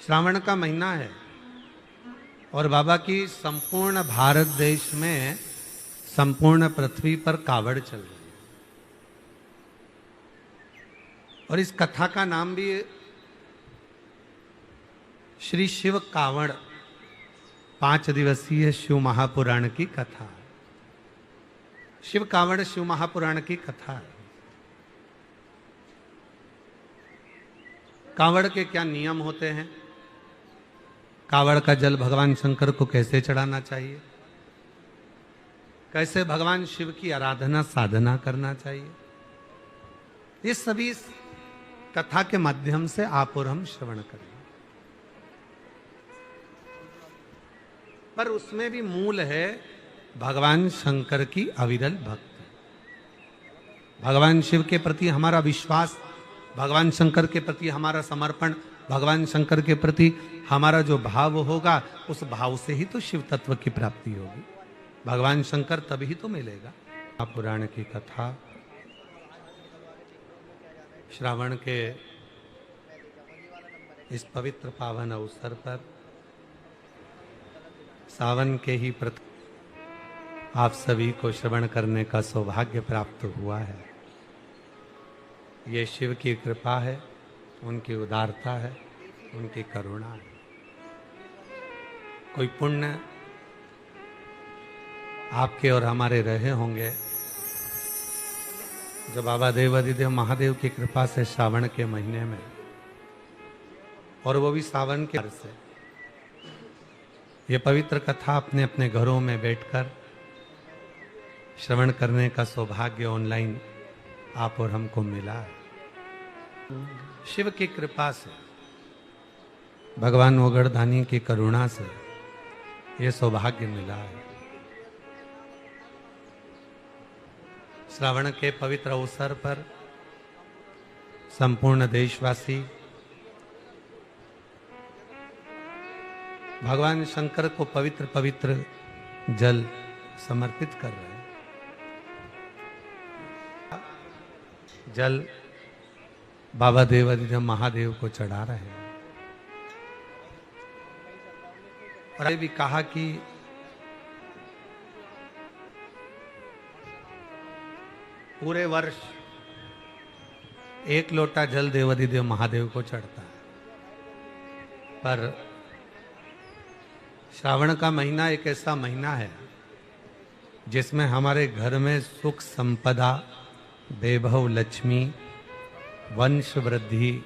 श्रावण का महीना है और बाबा की संपूर्ण भारत देश में, संपूर्ण पृथ्वी पर कावड़ चल रही है। और इस कथा का नाम भी श्री शिव कावड़ 5 दिवसीय शिव महापुराण की कथा है। शिव कावड़ शिव महापुराण की कथा है। कावड़ के क्या नियम होते हैं, कावड़ का जल भगवान शंकर को कैसे चढ़ाना चाहिए, कैसे भगवान शिव की आराधना साधना करना चाहिए, ये सभी इस कथा के माध्यम से आप और हम श्रवण करेंगे। पर उसमें भी मूल है भगवान शंकर की अविरल भक्ति, भगवान शिव के प्रति हमारा विश्वास, भगवान शंकर के प्रति हमारा समर्पण, भगवान शंकर के प्रति हमारा जो भाव होगा, उस भाव से ही तो शिव तत्व की प्राप्ति होगी। भगवान शंकर तभी तो मिलेगा। पुराण की कथा श्रावण के इस पवित्र पावन अवसर पर, सावन के ही आप सभी को श्रवण करने का सौभाग्य प्राप्त हुआ है। ये शिव की कृपा है, उनकी उदारता है, उनकी करुणा है। कोई पुण्य आपके और हमारे रहे होंगे जो बाबा देवाधिदेव महादेव की कृपा से श्रावण के महीने में, और वो भी सावन के से, ये पवित्र कथा अपने अपने घरों में बैठकर श्रवण करने का सौभाग्य ऑनलाइन आप और हमको मिला है। शिव की कृपा से, भगवान ओगड़धानी की करुणा से ये सौभाग्य मिला है। श्रावण के पवित्र अवसर पर संपूर्ण देशवासी भगवान शंकर को पवित्र पवित्र जल समर्पित कर रहे हैं। जल बाबा देवाधिदेव महादेव को चढ़ा रहे हैं। और ये भी कहा कि पूरे वर्ष 1 लोटा जल देवाधिदेव महादेव को चढ़ता है, पर श्रावण का महीना एक ऐसा महीना है जिसमें हमारे घर में सुख संपदा, वैभव, लक्ष्मी, वंश वृद्धि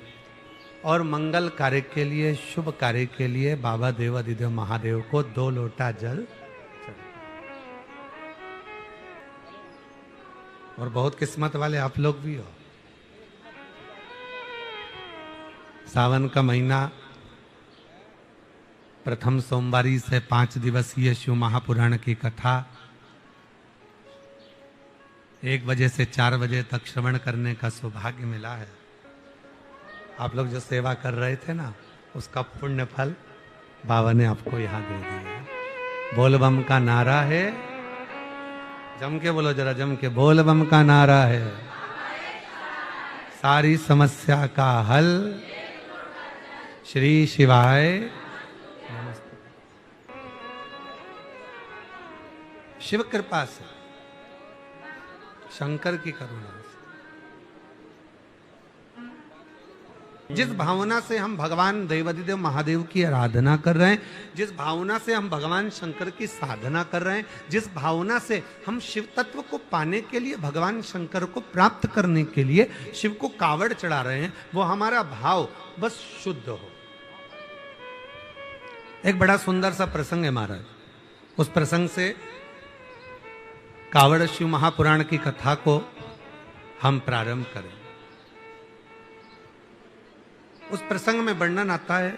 और मंगल कार्य के लिए, शुभ कार्य के लिए बाबा देवाधिदेव महादेव को 2 लोटा जल और बहुत किस्मत वाले आप लोग भी हो। सावन का महीना प्रथम सोमवारी से 5 दिवसीय शिव महापुराण की कथा 1 बजे से 4 बजे तक श्रवण करने का सौभाग्य मिला है। आप लोग जो सेवा कर रहे थे ना, उसका पुण्य फल बाबा ने आपको यहाँ दे दिया। बोल बम का नारा है, जम के बोलो जरा, जम के बोल बम का नारा है, सारी समस्या का हल श्री शिवाय नमस्ते। शिव कृपा से, शंकर की करुणा से, जिस भावना से हम भगवान देवाधिदेव महादेव की आराधना कर रहे हैं, जिस भावना से हम भगवान शंकर की साधना कर रहे हैं, जिस भावना से हम शिव तत्व को पाने के लिए, भगवान शंकर को प्राप्त करने के लिए शिव को कावड़ चढ़ा रहे हैं, वो हमारा भाव बस शुद्ध हो। एक बड़ा सुंदर सा प्रसंग है महाराज। उस प्रसंग से कावड़ शिव महापुराण की कथा को हम प्रारंभ करें। उस प्रसंग में वर्णन आता है,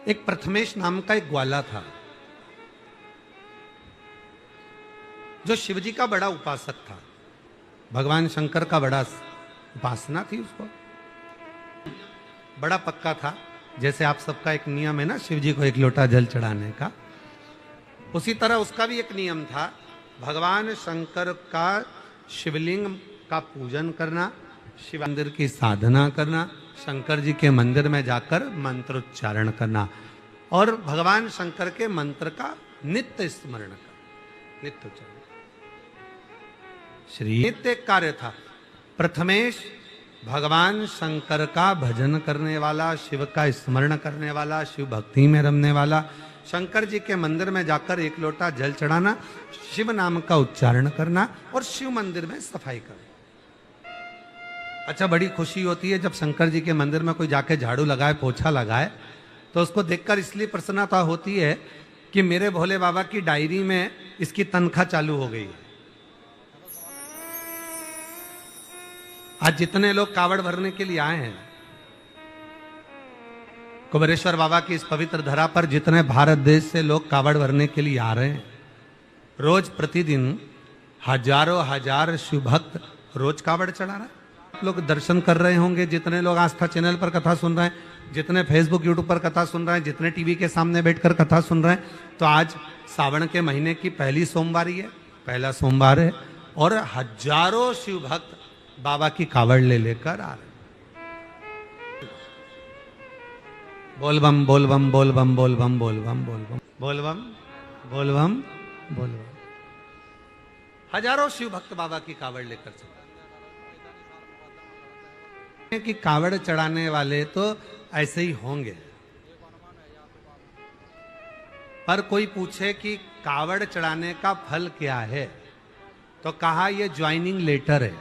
एक प्रथमेश नाम का एक ग्वाला था जो शिवजी का बड़ा उपासक था। भगवान शंकर का बड़ा उपासना थी उसको, बड़ा पक्का था। जैसे आप सबका एक नियम है ना शिवजी को 1 लोटा जल चढ़ाने का, उसी तरह उसका भी एक नियम था। भगवान शंकर का शिवलिंग का पूजन करना, शिव मंदिर की साधना करना, शंकर जी के मंदिर में जाकर मंत्रोच्चारण करना और भगवान शंकर के मंत्र का नित्य स्मरण करना, नित्य उच्चारण। श्री नित्य कार्य था। प्रथमेश भगवान शंकर का भजन करने वाला, शिव का स्मरण करने वाला, शिव भक्ति में रमने वाला, शंकर जी के मंदिर में जाकर एक लोटा जल चढ़ाना, शिव नाम का उच्चारण करना और शिव मंदिर में सफाई करना। अच्छा, बड़ी खुशी होती है जब शंकर जी के मंदिर में कोई जाके झाड़ू लगाए, पोछा लगाए, तो उसको देखकर इसलिए प्रसन्नता होती है कि मेरे भोले बाबा की डायरी में इसकी तनख्वाह चालू हो गई है। आज जितने लोग कावड़ भरने के लिए आए हैं, कुबेरेश्वर बाबा की इस पवित्र धरा पर जितने भारत देश से लोग कावड़ भरने के लिए आ रहे हैं, रोज प्रतिदिन हजारों हजार शिव भक्त रोज कावड़ चढ़ा रहे हैं। लोग दर्शन कर रहे होंगे, जितने लोग आस्था चैनल पर कथा सुन रहे हैं, जितने फेसबुक यूट्यूब पर कथा सुन रहे हैं, जितने टीवी के सामने बैठकर कथा सुन रहे हैं, तो आज सावन के महीने की पहली सोमवारी है, पहला सोमवार है और हजारों शिव भक्त बाबा की कावड़ ले लेकर आ रहे हैं। बोल बम बोल बम बोल बम बोल बम बोल बम बोल बम बोल बम बोल बम बोल बम। हजारों शिव भक्त बाबा की कावड़ लेकर चले कि कावड़ चढ़ाने वाले तो ऐसे ही होंगे, पर कोई पूछे कि कावड़ चढ़ाने का फल क्या है, तो कहा यह ज्वाइनिंग लेटर है।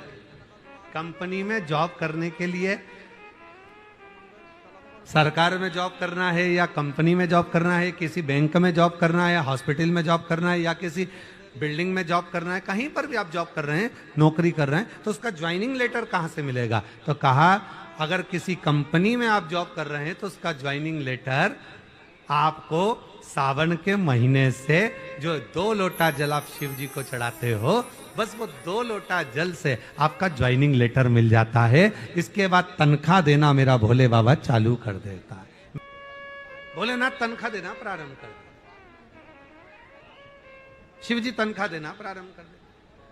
कंपनी में जॉब करने के लिए, सरकार में जॉब करना है या कंपनी में जॉब करना है, किसी बैंक में जॉब करना है या हॉस्पिटल में जॉब करना है या किसी बिल्डिंग में जॉब करना है, कहीं पर भी आप जॉब कर रहे हैं, नौकरी कर रहे हैं, तो उसका ज्वाइनिंग लेटर कहां से मिलेगा? तो कहा अगर किसी कंपनी में आप जॉब कर रहे हैं तो उसका ज्वाइनिंग लेटर आपको सावन के महीने से जो 2 लोटा जल आप शिव जी को चढ़ाते हो, बस वो 2 लोटा जल से आपका ज्वाइनिंग लेटर मिल जाता है। इसके बाद तनख्वाह देना मेरा भोले बाबा चालू कर देता है। भोलेनाथ तनख्वाह देना प्रारंभ कर दे, शिव जी तनख्वाह देना प्रारंभ कर दे।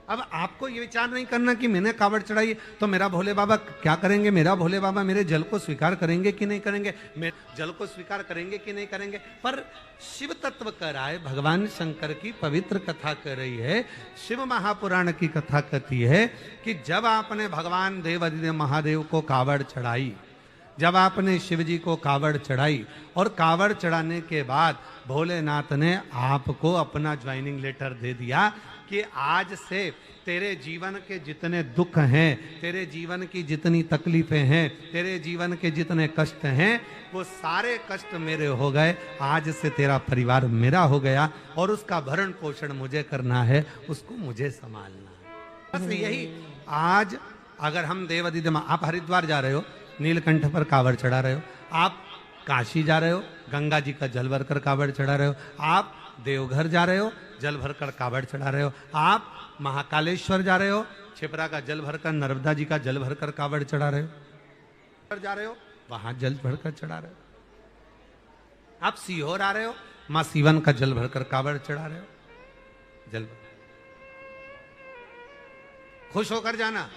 अब आपको ये विचार नहीं करना कि मैंने कावड़ चढ़ाई तो मेरा भोले बाबा क्या करेंगे, मेरा भोले बाबा मेरे जल को स्वीकार करेंगे कि नहीं करेंगे, मेरे जल को स्वीकार करेंगे कि नहीं करेंगे। पर शिव तत्व कह रहा है, भगवान शंकर की पवित्र कथा कर रही है, शिव महापुराण की कथा कहती है कि जब आपने भगवान देवाधिदेव महादेव को कावड़ चढ़ाई, जब आपने शिव जी को कावड़ चढ़ाई और कावड़ चढ़ाने के बाद भोलेनाथ ने आपको अपना ज्वाइनिंग लेटर दे दिया कि आज से तेरे जीवन के जितने दुख हैं, तेरे जीवन की जितनी तकलीफें हैं, तेरे जीवन के जितने कष्ट हैं, वो सारे कष्ट मेरे हो गए। आज से तेरा परिवार मेरा हो गया और उसका भरण पोषण मुझे करना है, उसको मुझे संभालना है। बस यही। आज अगर हम देवाधिदेव, आप हरिद्वार जा रहे हो, नीलकंठ पर कावड़ चढ़ा रहे हो, आप काशी जा रहे हो, गंगा जी का जल भरकर कावड़ चढ़ा रहे हो, आप देवघर जा रहे हो, जल भरकर कावड़ चढ़ा रहे हो, आप महाकालेश्वर जा रहे हो, छिपरा का जल भरकर, नर्मदा जी का जल भरकर कावड़ चढ़ा रहे हो, जा रहे हो वहां जल भरकर चढ़ा रहे हो, आप सीहोर आ रहे हो, मां सीवन का जल भरकर कावड़ चढ़ा रहे हो, जल खुश होकर जाना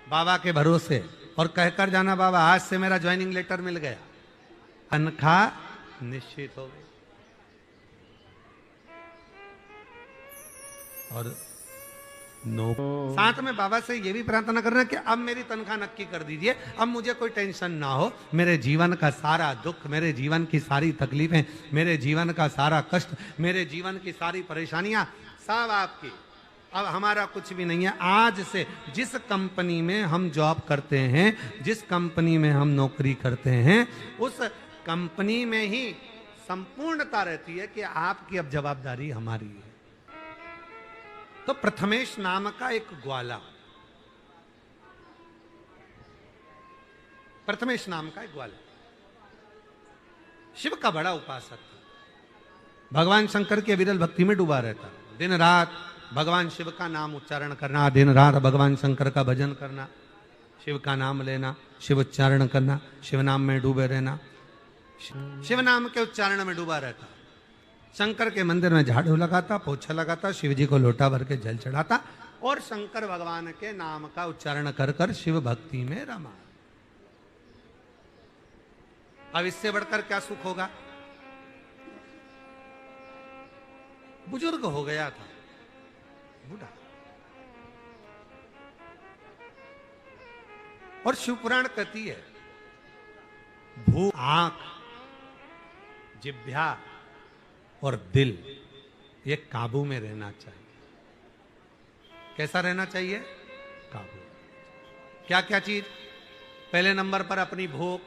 बाबा के भरोसे और कहकर जाना बाबा आज से मेरा ज्वाइनिंग लेटर मिल गया, तनख्वाह निश्चित हो गई। और साथ में बाबा से ये भी प्रार्थना करना कि अब मेरी तनख्वाह नक्की कर दीजिए, अब मुझे कोई टेंशन ना हो, मेरे जीवन का सारा दुख, मेरे जीवन की सारी तकलीफें, मेरे जीवन का सारा कष्ट, मेरे जीवन की सारी परेशानियां सब आपकी, अब हमारा कुछ भी नहीं है। आज से जिस कंपनी में हम जॉब करते हैं, जिस कंपनी में हम नौकरी करते हैं, उस कंपनी में ही संपूर्णता रहती है कि आपकी अब जवाबदारी हमारी है। तो प्रथमेश नाम का एक ग्वाला, प्रथमेश नाम का एक ग्वाला शिव का बड़ा उपासक था, भगवान शंकर की अविरल भक्ति में डूबा रहता, दिन रात भगवान शिव का नाम उच्चारण करना, दिन रात भगवान शंकर का भजन करना, शिव का नाम लेना, शिव उच्चारण करना, शिव नाम में डूबे रहना, शिव नाम के उच्चारण में डूबा रहता। शंकर के मंदिर में झाड़ू लगाता, पोछा लगाता, शिव जी को लोटा भर के जल चढ़ाता, और शंकर भगवान के नाम का उच्चारण कर कर शिव भक्ति में रमा। अब इससे बढ़कर क्या सुख होगा? बुजुर्ग हो गया था, बूढ़ा, और शिवपुराण कहती है भू, आंख, जिह्वा और दिल ये काबू में रहना चाहिए। कैसा रहना चाहिए? काबू। क्या क्या चीज? पहले नंबर पर अपनी भूख,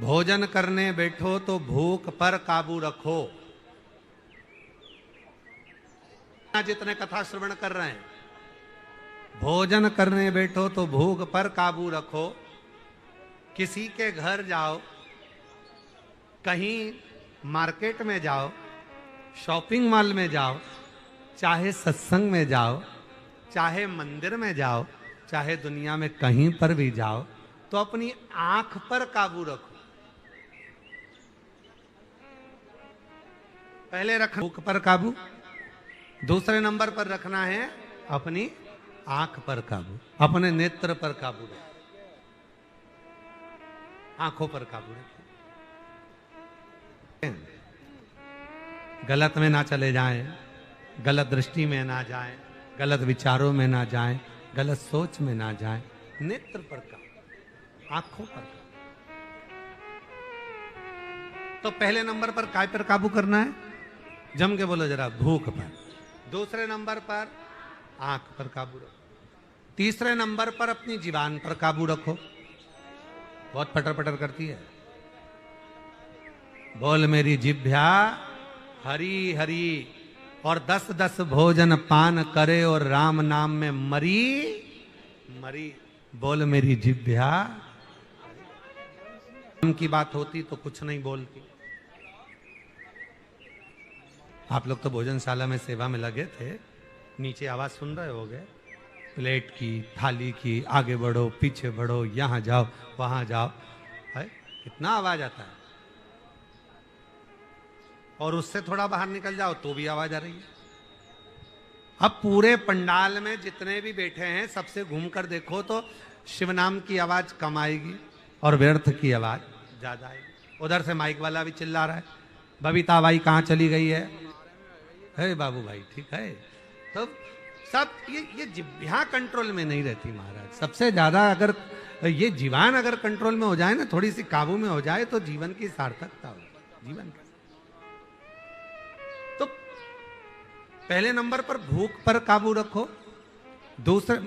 भोजन करने बैठो तो भूख पर काबू रखो। जितने कथा श्रवण कर रहे हैं, भोजन करने बैठो तो भूख पर काबू रखो। किसी के घर जाओ, कहीं मार्केट में जाओ, शॉपिंग मॉल में जाओ, चाहे सत्संग में जाओ, चाहे मंदिर में जाओ, चाहे दुनिया में कहीं पर भी जाओ, तो अपनी आंख पर काबू रखो। पहले रखना भूख पर काबू, दूसरे नंबर पर रखना है अपनी आंख पर काबू, अपने नेत्र पर काबू रखो, आंखों पर काबू रखो। गलत में ना चले जाएं, गलत दृष्टि में ना जाएं, गलत विचारों में ना जाएं, गलत सोच में ना जाएं। नेत्र पर काबू, आंखों पर काबू। तो पहले नंबर पर काय पर काबू करना है? जम के बोलो जरा, भूख पर। दूसरे नंबर पर आंख पर काबू रखो। तीसरे नंबर पर अपनी जीवान पर काबू रखो। बहुत पटर पटर करती है। बोल मेरी जिभ्या हरी हरी, और 10-10 भोजन पान करे और राम नाम में मरी मरी। बोल मेरी जिभ्या। नाम की बात होती तो कुछ नहीं बोलती। आप लोग तो भोजनशाला में सेवा में लगे थे, नीचे आवाज सुन रहे होगे, प्लेट की, थाली की, आगे बढ़ो, पीछे बढ़ो, यहां जाओ, वहां जाओ, है कितना आवाज आता है। और उससे थोड़ा बाहर निकल जाओ तो भी आवाज आ रही है। अब पूरे पंडाल में जितने भी बैठे हैं सबसे घूमकर देखो तो शिव नाम की आवाज कम आएगी और व्यर्थ की आवाज ज्यादा आएगी। उधर से माइक वाला भी चिल्ला रहा है, बबीता बाई कहाँ चली गई है? बाबू भाई ठीक है। तो सब ये जिह्वा कंट्रोल में नहीं रहती महाराज। सबसे ज्यादा अगर ये जीवान अगर कंट्रोल में हो जाए ना, थोड़ी सी काबू में हो जाए, तो जीवन की सार्थकता हो। जीवन का तो पहले नंबर पर भूख पर काबू रखो। दूसरे,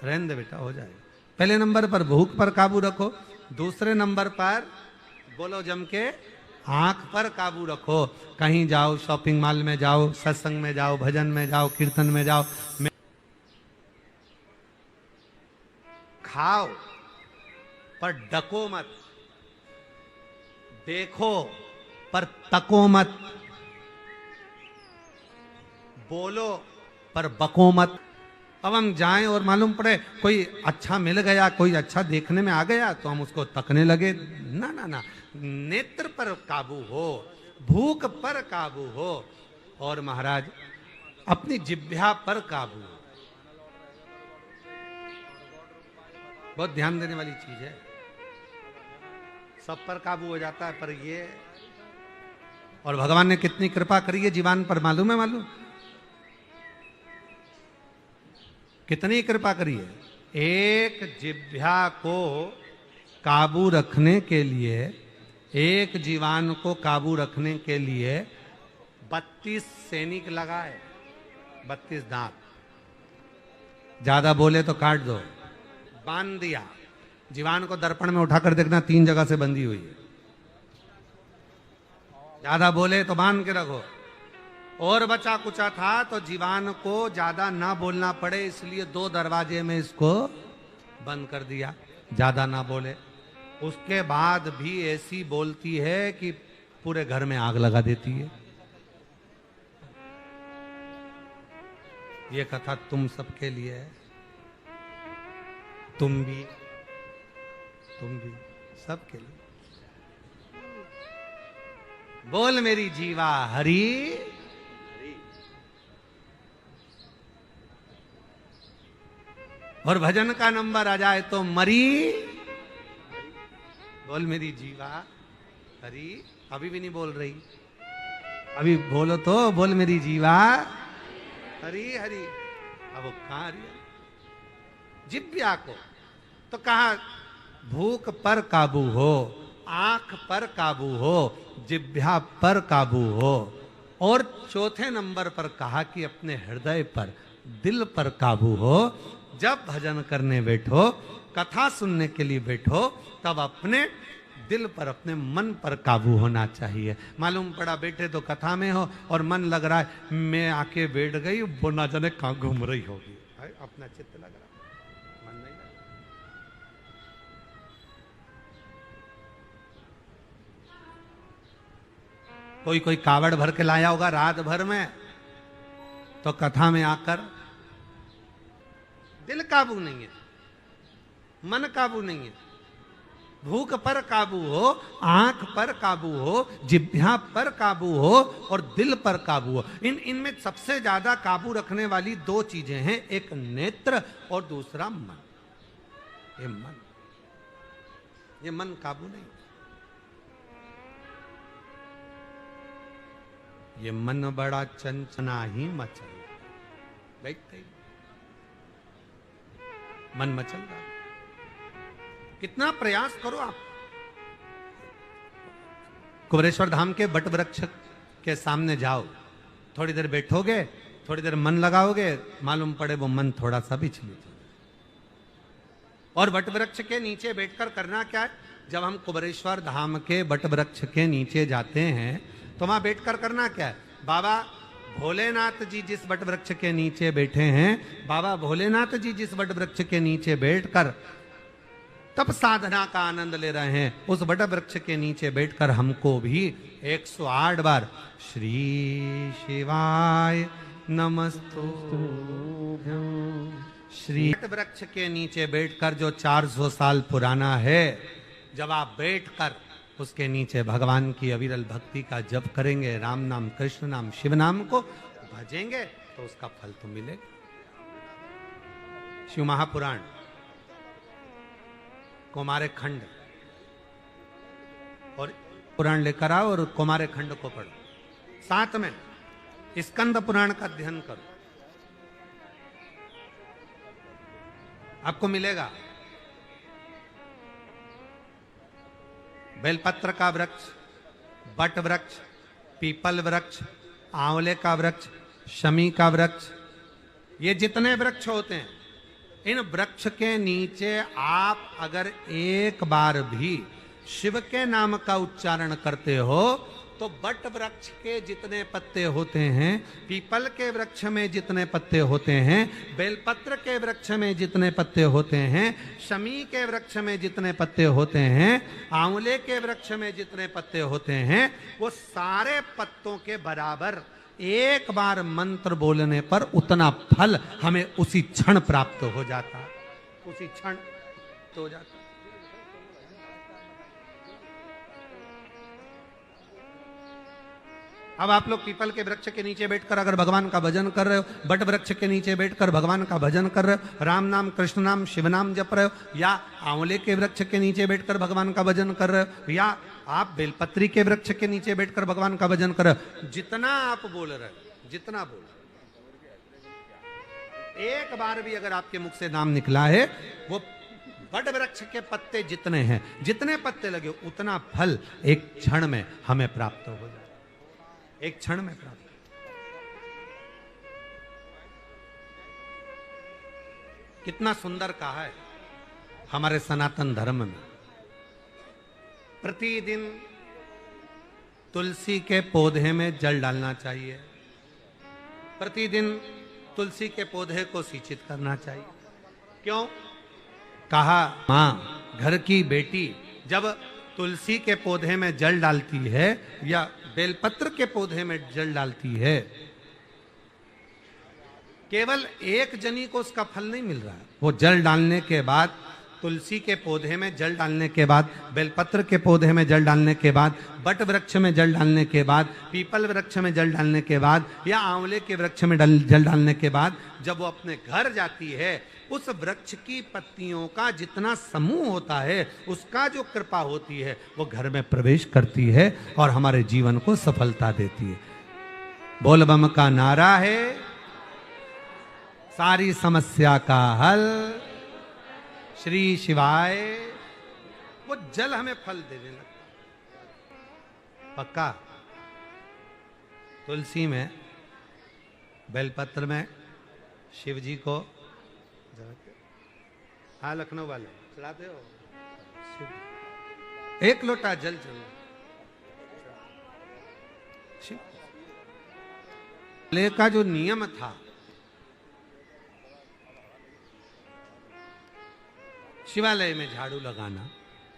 रहने दे बेटा, हो जाएगा। पहले नंबर पर भूख पर काबू रखो। दूसरे नंबर पर बोलो जम के, आंख पर काबू रखो। कहीं जाओ, शॉपिंग मॉल में जाओ, सत्संग में जाओ, भजन में जाओ, कीर्तन में जाओ, खाओ पर डको मत, देखो पर तको मत, बोलो पर बको मत। अब हम जाएं और मालूम पड़े कोई अच्छा मिल गया, कोई अच्छा देखने में आ गया, तो हम उसको तकने लगे। ना ना ना, नेत्र पर काबू हो, भूख पर काबू हो, और महाराज अपनी जिह्वा पर काबू हो। बहुत ध्यान देने वाली चीज है। सब पर काबू हो जाता है, पर ये, और भगवान ने कितनी कृपा करी है जीवान पर, मालूम है? मालूम कितनी कृपा करी है? एक जिह्वा को काबू रखने के लिए, एक जीवान को काबू रखने के लिए 32 सैनिक लगाए, 32 दांत। ज्यादा बोले तो काट दो, बांध दिया। जीवान को दर्पण में उठाकर देखना, 3 जगह से बंधी हुई है। ज्यादा बोले तो बांध के रखो। और बचा कुचा था तो जीवान को ज्यादा ना बोलना पड़े, इसलिए 2 दरवाजे में इसको बंद कर दिया, ज्यादा ना बोले। उसके बाद भी ऐसी बोलती है कि पूरे घर में आग लगा देती है। ये कथा तुम सबके लिए है, तुम भी सबके लिए। बोल मेरी जीवा हरी। और भजन का नंबर आ जाए तो मरी, बोल मेरी जीवा हरी, अभी भी नहीं बोल रही, अभी बोलो तो, बोल मेरी जीवा हरी हरी। अब वो कहां हरी, जिब्या को तो कहा भूख पर काबू हो, आंख पर काबू हो, जिब्या पर काबू हो, और चौथे नंबर पर कहा कि अपने हृदय पर, दिल पर काबू हो। जब भजन करने बैठो, कथा सुनने के लिए बैठो, तब अपने दिल पर, अपने मन पर काबू होना चाहिए। मालूम पड़ा बैठे तो कथा में हो और मन लग रहा है मैं आके बैठ गई, वो ना जाने कहां घूम रही होगी, अपना चित्त लग रहा, मन नहीं लग रहा। कोई कोई कावड़ भर के लाया होगा रात भर में, तो कथा में आकर दिल काबू नहीं है, मन काबू नहीं है, भूख पर काबू हो, आंख पर काबू हो, जिह्वा पर काबू हो और दिल पर काबू हो। इनमें सबसे ज्यादा काबू रखने वाली दो चीजें हैं, एक नेत्र और दूसरा मन। ये मन काबू नहीं, ये मन बड़ा चंचना ही मचल, बैठते ही मन मचल रहा। कितना प्रयास करो आप, कुबेरेश्वर धाम के बट वृक्ष के सामने जाओ, थोड़ी देर बैठोगे, थोड़ी देर मन लगाओगे, मालूम पड़े वो मन थोड़ा सा भी छिले। और बट वृक्ष के नीचे बैठकर करना क्या है, जब हम कुबेरेश्वर धाम के बट वृक्ष के नीचे जाते हैं तो वहां बैठकर करना क्या है, बाबा भोलेनाथ जी जिस बट वृक्ष के नीचे बैठे हैं, बाबा भोलेनाथ जी जिस बट वृक्ष के नीचे बैठकर तब साधना का आनंद ले रहे हैं, उस बट वृक्ष के नीचे बैठकर हमको भी 108 बार श्री शिवाय नमस्तुभ्यं, श्री बट वृक्ष के नीचे बैठकर जो 400 साल पुराना है, जब आप बैठकर उसके नीचे भगवान की अविरल भक्ति का जप करेंगे, राम नाम, कृष्ण नाम, शिव नाम को भजेंगे, तो उसका फल तो मिलेगा। शिव महापुराण कुमारे खंड और पुराण लेकर आओ और कुमारे खंड को पढ़ो, साथ में स्कंद पुराण का अध्ययन करो, आपको मिलेगा। बेलपत्र का वृक्ष, बट वृक्ष, पीपल वृक्ष, आंवले का वृक्ष, शमी का वृक्ष, ये जितने वृक्ष होते हैं, इन वृक्ष के नीचे आप अगर एक बार भी शिव के नाम का उच्चारण करते हो तो बट वृक्ष के जितने पत्ते होते हैं, पीपल के वृक्ष में जितने पत्ते होते हैं, बेलपत्र के वृक्ष में जितने पत्ते होते हैं, शमी के वृक्ष में जितने पत्ते होते हैं, आंवले के वृक्ष में जितने पत्ते होते हैं, वो सारे पत्तों के बराबर एक बार मंत्र बोलने पर उतना फल हमें उसी क्षण प्राप्त हो जाता, उसी क्षण तो हो जाता। अब आप लोग पीपल के वृक्ष के नीचे बैठकर अगर भगवान का भजन कर रहे हो, बट वृक्ष के नीचे बैठकर भगवान का भजन कर रहे हो, राम नाम, कृष्ण नाम, शिव नाम जप रहे हो, या आंवले के वृक्ष के नीचे बैठकर भगवान का भजन कर रहे हो, या आप बेलपत्री के वृक्ष के नीचे बैठकर भगवान का भजन कर रहे हो, जितना आप बोल रहे हो, जितना बोल, एक बार भी अगर आपके मुख से नाम निकला है, वो बट वृक्ष के पत्ते जितने हैं, जितने पत्ते लगे उतना फल एक क्षण में हमें प्राप्त हो जाए, एक क्षण में प्राप्त। कितना सुंदर कहा है हमारे सनातन धर्म में, प्रतिदिन तुलसी के पौधे में जल डालना चाहिए, प्रतिदिन तुलसी के पौधे को सिंचित करना चाहिए। क्यों? कहा मां, घर की बेटी जब तुलसी के पौधे में जल डालती है या बेलपत्र के पौधे में जल डालती है, केवल एक जनी को उसका फल नहीं मिल रहा है, वो जल डालने के बाद, तुलसी के पौधे में जल डालने के बाद, बेलपत्र के पौधे में जल डालने के बाद, बट वृक्ष में जल डालने के बाद, पीपल वृक्ष में जल डालने के बाद, या आंवले के वृक्ष में जल डालने के बाद, जब वो अपने घर जाती है उस वृक्ष की पत्तियों का जितना समूह होता है, उसका जो कृपा होती है वो घर में प्रवेश करती है और हमारे जीवन को सफलता देती है। बोल बम का नारा है सारी समस्या का हल, श्री शिवाय। वो जल हमें फल देने लगता पक्का। तुलसी में, बेलपत्र में शिव जी को, हाँ लखनऊ वाले चढ़ाते हो, एक लोटा जल चलो शिव। ले का जो नियम था, शिवालय में झाड़ू लगाना,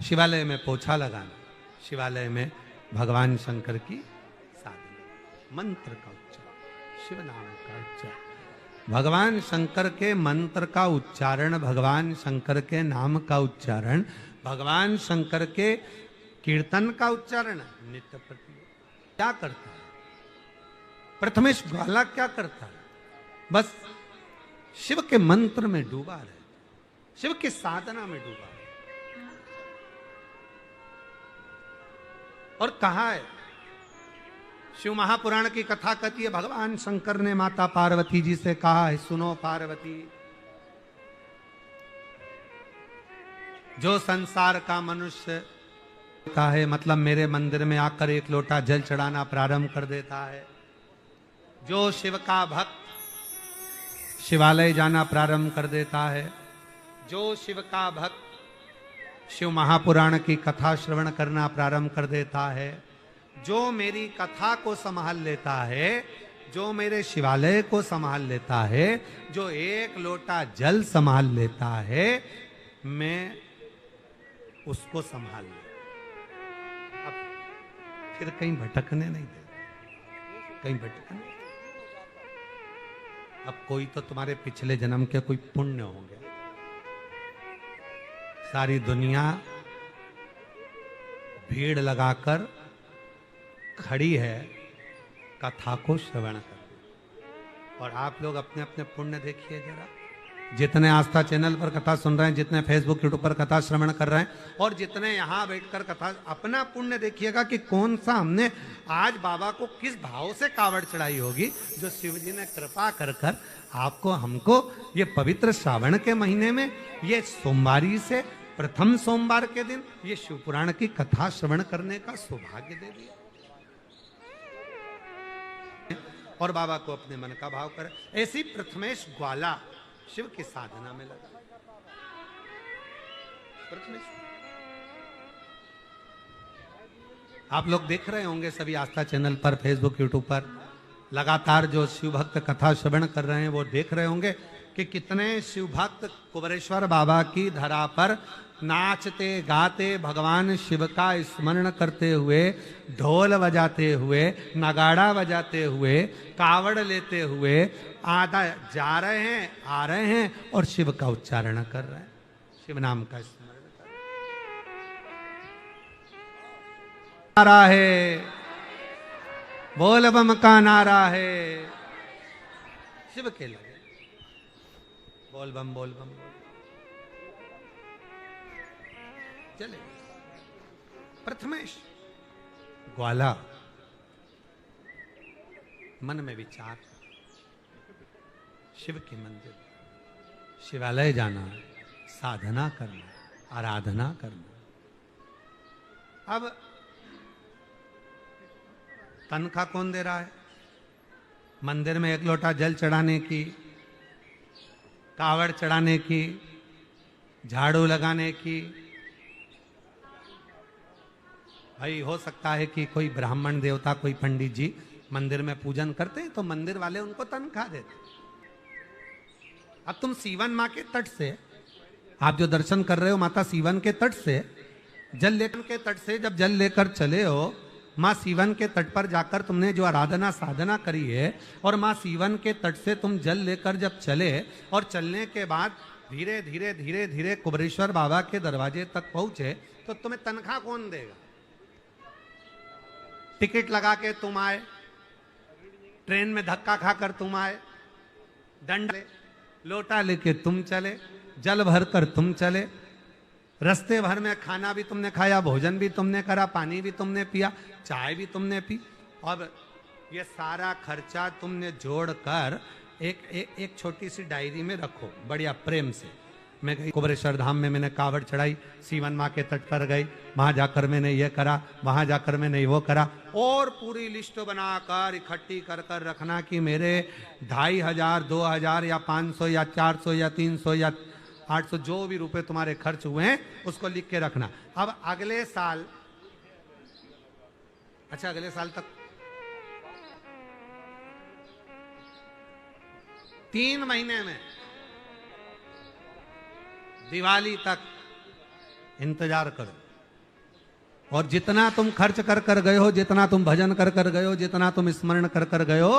शिवालय में पोछा लगाना, शिवालय में भगवान शंकर की साधना, मंत्र का उच्चारण, शिव नाम का उच्चारण, भगवान शंकर के मंत्र का उच्चारण, भगवान शंकर के नाम का उच्चारण, भगवान शंकर के कीर्तन का उच्चारण नित्य प्रति क्या करता है? प्रथमेश ग्वाला क्या करता है? बस शिव के मंत्र में डूबा रहे, शिव की साधना में डूबा है। और कहा है, शिव महापुराण की कथा कहती है, भगवान शंकर ने माता पार्वती जी से कहा है, सुनो पार्वती, जो संसार का मनुष्य का है, मतलब मेरे मंदिर में आकर एक लोटा जल चढ़ाना प्रारंभ कर देता है, जो शिव का भक्त शिवालय जाना प्रारंभ कर देता है, जो शिव का भक्त शिव महापुराण की कथा श्रवण करना प्रारंभ कर देता है, जो मेरी कथा को संभाल लेता है, जो मेरे शिवालय को संभाल लेता है, जो एक लोटा जल संभाल लेता है, मैं उसको संभाल ले। अब फिर कहीं भटकने नहीं दे, कहीं भटकने। अब कोई तो तुम्हारे पिछले जन्म के कोई पुण्य होंगे। सारी दुनिया भीड़ लगाकर खड़ी है कथा को श्रवण कर, और आप लोग अपने अपने पुण्य देखिए जरा। जितने आस्था चैनल पर कथा सुन रहे हैं, जितने फेसबुक यूट्यूब पर कथा श्रवण कर रहे हैं, और जितने यहाँ बैठकर कथा, अपना पुण्य देखिएगा कि कौन सा हमने आज बाबा को किस भाव से कावड़ चढ़ाई होगी, जो शिव जी ने कृपा कर कर आपको हमको ये पवित्र श्रावण के महीने में, ये सोमवारी से प्रथम सोमवार के दिन ये शिव पुराण की कथा श्रवण करने का सौभाग्य दे दिया। और बाबा को अपने मन का भाव करे। ऐसी प्रथमेश ग्वाला शिव की साधना में लगा। प्रथमेश, आप लोग देख रहे होंगे सभी आस्था चैनल पर, फेसबुक यूट्यूब पर लगातार जो शिव भक्त कथा श्रवण कर रहे हैं, वो देख रहे होंगे कि कितने शिव भक्त कुबरेश्वर बाबा की धरा पर नाचते गाते भगवान शिव का स्मरण करते हुए, ढोल बजाते हुए, नगाड़ा बजाते हुए, कावड़ लेते हुए आधा जा रहे हैं, आ रहे हैं और शिव का उच्चारण कर रहे हैं, शिव नाम का स्मरण कर रहे हैं। नारा है, बोल बम का नारा है, शिव के लगे बोल बम बोल बम बोल चले। प्रथमेश ग्वाला मन में विचार, शिव के मंदिर, शिवालय जाना, साधना करना, आराधना करना। अब तनख्वाह कौन दे रहा है? मंदिर में एक लोटा जल चढ़ाने की, कावड़ चढ़ाने की, झाड़ू लगाने की। भाई हो सकता है कि कोई ब्राह्मण देवता, कोई पंडित जी मंदिर में पूजन करते हैं तो मंदिर वाले उनको तनख्वाह देते। अब तुम सीवन माँ के तट से, आप जो दर्शन कर रहे हो माता सीवन के तट से, जल लेकर के तट से जब जल लेकर चले हो, माँ सीवन के तट पर जाकर तुमने जो आराधना साधना करी है, और माँ सीवन के तट से तुम जल लेकर जब चले, और चलने के बाद धीरे धीरे धीरे धीरे कुबरेश्वर बाबा के दरवाजे तक पहुंचे, तो तुम्हें तनख्वाह कौन देगा? टिकट लगा के तुम आए, ट्रेन में धक्का खाकर तुम आए, दंड लोटा लेके तुम चले, जल भर कर तुम चले, रास्ते भर में खाना भी तुमने खाया, भोजन भी तुमने करा, पानी भी तुमने पिया, चाय भी तुमने पी, और ये सारा खर्चा तुमने जोड़कर एक छोटी सी डायरी में रखो बढ़िया प्रेम से। मैं गई कुबरेश्वर धाम में, मैंने कावड़ चढ़ाई, सीवन माँ के तट पर गई, वहां जाकर मैंने ये करा, वहां जाकर मैंने वो करा, और पूरी लिस्ट बनाकर इकट्ठी कर कर रखना कि मेरे 2500, 2000 या 500 या 400 या 300 या 800 जो भी रुपए तुम्हारे खर्च हुए हैं उसको लिख के रखना। अब अगले साल, अच्छा अगले साल तक 3 महीने में, दिवाली तक इंतजार करो, और जितना तुम खर्च कर कर गए हो, जितना तुम भजन कर कर गए हो, जितना तुम स्मरण कर कर गए हो,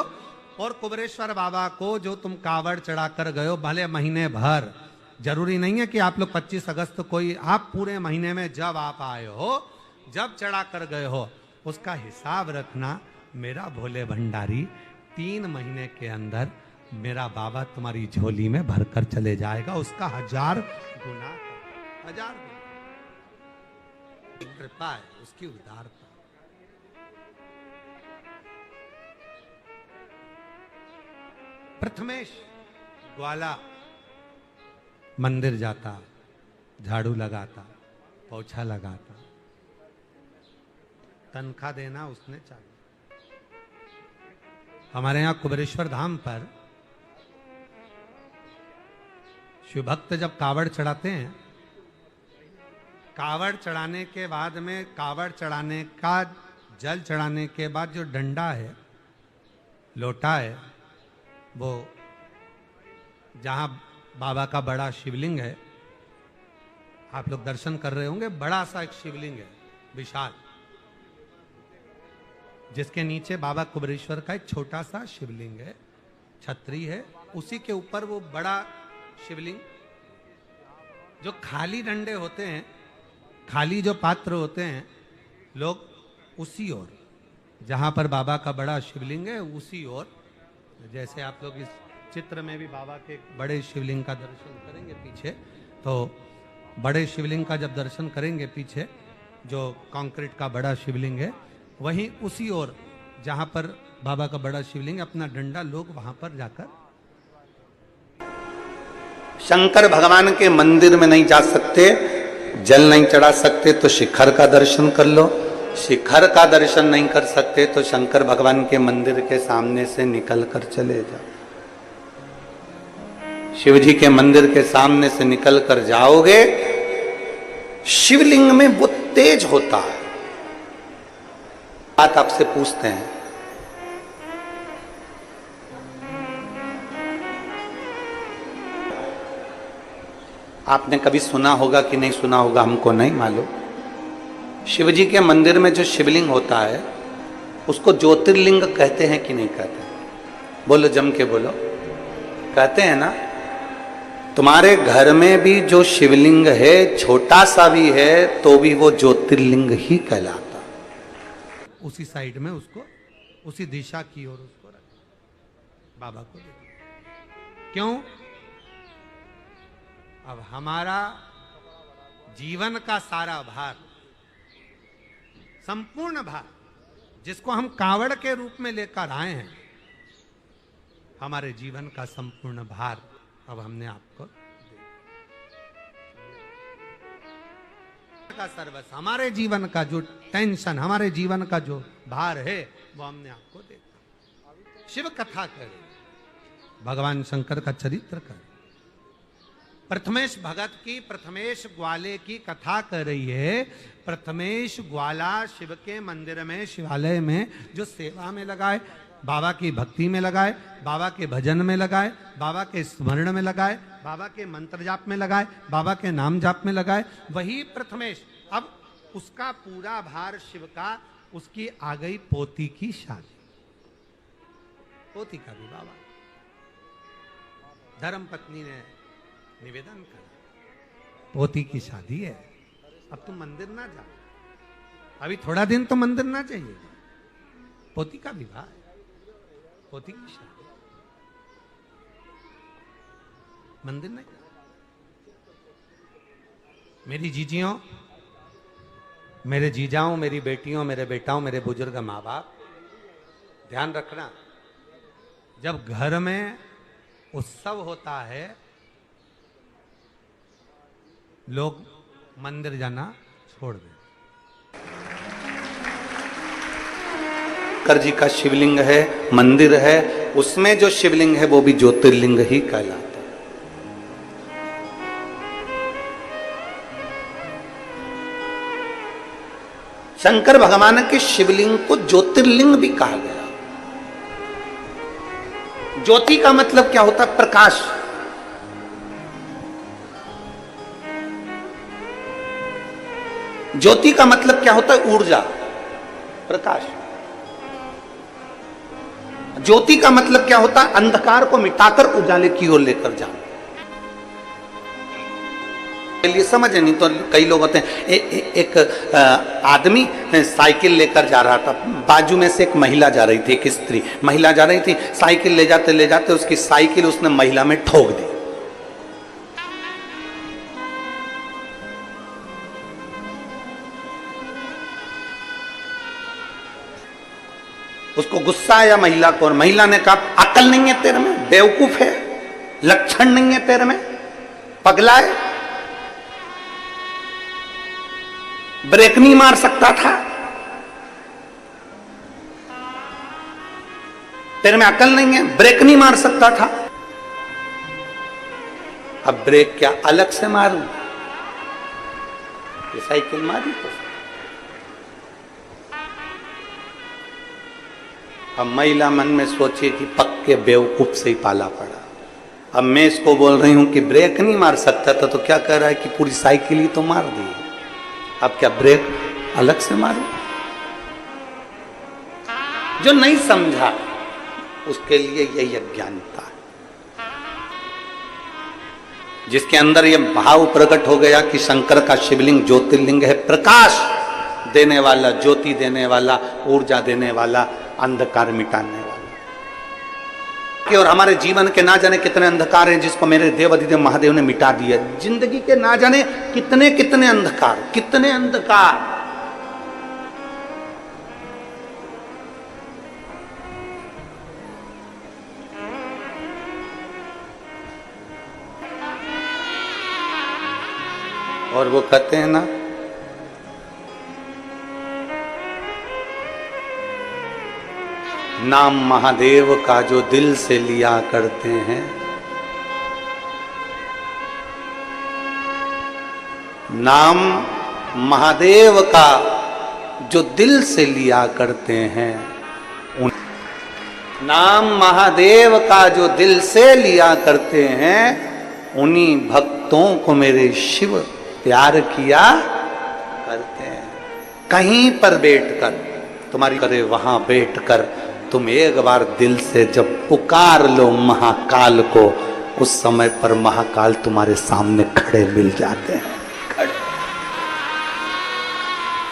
और कुबरेश्वर बाबा को जो तुम कावड़ चढ़ा कर गए हो, भले महीने भर, जरूरी नहीं है कि आप लोग 25 अगस्त कोई, आप पूरे महीने में जब आप आए हो, जब चढ़ा कर गए हो, उसका हिसाब रखना। मेरा भोले भंडारी 3 महीने के अंदर मेरा बाबा तुम्हारी झोली में भरकर चले जाएगा, उसका 1000 गुना, 1000 गुना। कृपा है, उसकी उदारता। प्रथमेश ग्वाला मंदिर जाता, झाड़ू लगाता, पोछा लगाता, तनख्वाह देना उसने चालू। हमारे यहां कुबरेश्वर धाम पर शिव भक्त जब कावड़ चढ़ाते हैं, कावड़ चढ़ाने के बाद में, कावड़ चढ़ाने का जल चढ़ाने के बाद जो डंडा है, लोटा है, वो जहां बाबा का बड़ा शिवलिंग है, आप लोग दर्शन कर रहे होंगे, बड़ा सा एक शिवलिंग है विशाल, जिसके नीचे बाबा कुबरेश्वर का एक छोटा सा शिवलिंग है, छतरी है, उसी के ऊपर वो बड़ा शिवलिंग। जो खाली डंडे होते हैं, खाली जो पात्र होते हैं, लोग उसी ओर, जहां पर बाबा का बड़ा शिवलिंग है उसी ओर, जैसे आप लोग इस चित्र में भी बाबा के बड़े शिवलिंग का दर्शन करेंगे पीछे, तो बड़े शिवलिंग का जब दर्शन करेंगे पीछे, जो कंक्रीट का बड़ा शिवलिंग है, वहीं उसी ओर जहां पर बाबा का बड़ा शिवलिंग, अपना डंडा लोग वहां पर जाकर, शंकर भगवान के मंदिर में नहीं जा सकते, जल नहीं चढ़ा सकते, तो शिखर का दर्शन कर लो। शिखर का दर्शन नहीं कर सकते तो शंकर भगवान के मंदिर के सामने से निकल कर चले जाओ। शिव जी के मंदिर के सामने से निकल कर जाओगे, शिवलिंग में वो तेज होता है। बात आपसे पूछते हैं, आपने कभी सुना होगा कि नहीं सुना होगा, हमको नहीं मालूम। शिव जी के मंदिर में जो शिवलिंग होता है उसको ज्योतिर्लिंग कहते हैं कि नहीं कहते? बोलो, जम के बोलो। कहते हैं ना? तुम्हारे घर में भी जो शिवलिंग है, छोटा सा भी है, तो भी वो ज्योतिर्लिंग ही कहलाता। उसी साइड में उसको, उसी दिशा की ओर उसको रख, बाबा को देखो। क्यों? अब हमारा जीवन का सारा भार, संपूर्ण भार, जिसको हम कावड़ के रूप में लेकर आए हैं, हमारे जीवन का संपूर्ण भार अब हमने आपको का सर्वस्व, हमारे जीवन का जो टेंशन, हमारे जीवन का जो भार है, वो हमने आपको दे दिया। शिव कथा करें, भगवान शंकर का चरित्र करें, प्रथमेश भगत की, प्रथमेश ग्वाले की कथा कर रही है। प्रथमेश ग्वाला शिव के मंदिर में, शिवालय में जो सेवा में लगाए, बाबा की भक्ति में लगाए, बाबा के भजन में लगाए, बाबा के स्मरण में लगाए, बाबा के मंत्र जाप में लगाए, बाबा के नाम जाप में लगाए, वही प्रथमेश। अब उसका पूरा भार शिव का, उसकी आ गई पोती की शादी, पोती का भी बाबा, धर्म पत्नी ने निवेदन करा, पोती की शादी है, अब तुम मंदिर ना जाओ, अभी थोड़ा दिन तो मंदिर ना चाहिए, पोती का विवाह है, पोती की शादी। मंदिर नहीं। मेरी जीजियों, मेरे जीजाओं, मेरी बेटियों, मेरे बेटाओं, मेरे बुजुर्ग माँ बाप, ध्यान रखना, जब घर में उत्सव होता है लोग मंदिर जाना छोड़ दें। शंकर जी का शिवलिंग है, मंदिर है, उसमें जो शिवलिंग है वो भी ज्योतिर्लिंग ही कहलाता है। शंकर भगवान के शिवलिंग को ज्योतिर्लिंग भी कहा गया। ज्योति का मतलब क्या होता है? प्रकाश। ज्योति का मतलब क्या होता है? ऊर्जा, प्रकाश। ज्योति का मतलब क्या होता है? अंधकार को मिटाकर उजाले की ओर लेकर जाना। लिए समझ नहीं तो कई लोग होते हैं। एक आदमी साइकिल लेकर जा रहा था, बाजू में से एक महिला जा रही थी, एक स्त्री महिला जा रही थी, साइकिल ले जाते उसकी साइकिल उसने महिला में ठोक दी। उसको गुस्सा आया महिला को, और महिला ने कहा अकल नहीं है तेरे में, बेवकूफ है, लक्षण नहीं है तेरे में, पगला है, ब्रेक नहीं मार सकता था, तेरे में अकल नहीं है, ब्रेक नहीं मार सकता था। अब ब्रेक क्या अलग से मारूं? ये साइकिल मारी तो। अब महिला मन में सोचे कि पक्के बेवकूफ से ही पाला पड़ा। अब मैं इसको बोल रही हूं कि ब्रेक नहीं मार सकता था, तो क्या कह रहा है कि पूरी साइकिल ही तो मार दी। अब क्या ब्रेक अलग से मारूं? जो नहीं समझा उसके लिए यही अज्ञानता है। जिसके अंदर यह भाव प्रकट हो गया कि शंकर का शिवलिंग ज्योतिर्लिंग है, प्रकाश देने वाला, ज्योति देने वाला, ऊर्जा देने वाला, अंधकार मिटाने वाला। कि और हमारे जीवन के ना जाने कितने अंधकार हैं जिसको मेरे देव अधिदेव महादेव ने मिटा दिया। जिंदगी के ना जाने कितने कितने अंधकार, कितने अंधकार। और वो कहते हैं ना, नाम महादेव का जो दिल से लिया करते हैं, नाम महादेव का जो दिल से लिया करते हैं, नाम महादेव का जो दिल से लिया करते हैं, उन्हीं भक्तों को मेरे शिव प्यार किया करते हैं। कहीं पर बैठकर तुम्हारी करे, वहां बैठकर तुम एक बार दिल से जब पुकार लो महाकाल को, उस समय पर महाकाल तुम्हारे सामने खड़े मिल जाते हैं।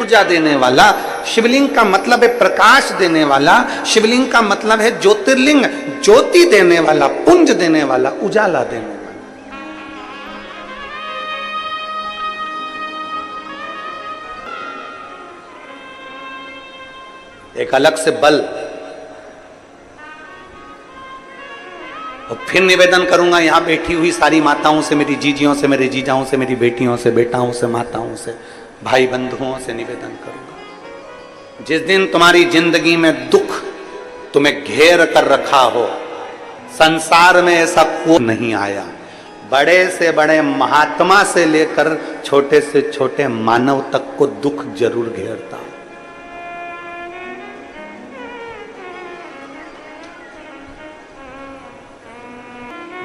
ऊर्जा देने वाला शिवलिंग का मतलब है प्रकाश देने वाला, शिवलिंग का मतलब है ज्योतिर्लिंग, ज्योति देने वाला, पुंज देने वाला, उजाला देने वाला। एक अलग से बल। और फिर निवेदन करूंगा यहां बैठी हुई सारी माताओं से, मेरी जीजियों से, मेरे जीजाओं से, मेरी बेटियों से, बेटाओं से, माताओं से, भाई बंधुओं से निवेदन करूंगा, जिस दिन तुम्हारी जिंदगी में दुख तुम्हें घेर कर रखा हो, संसार में ऐसा कोई नहीं आया, बड़े से बड़े महात्मा से लेकर छोटे से छोटे मानव तक को दुख जरूर घेरता है।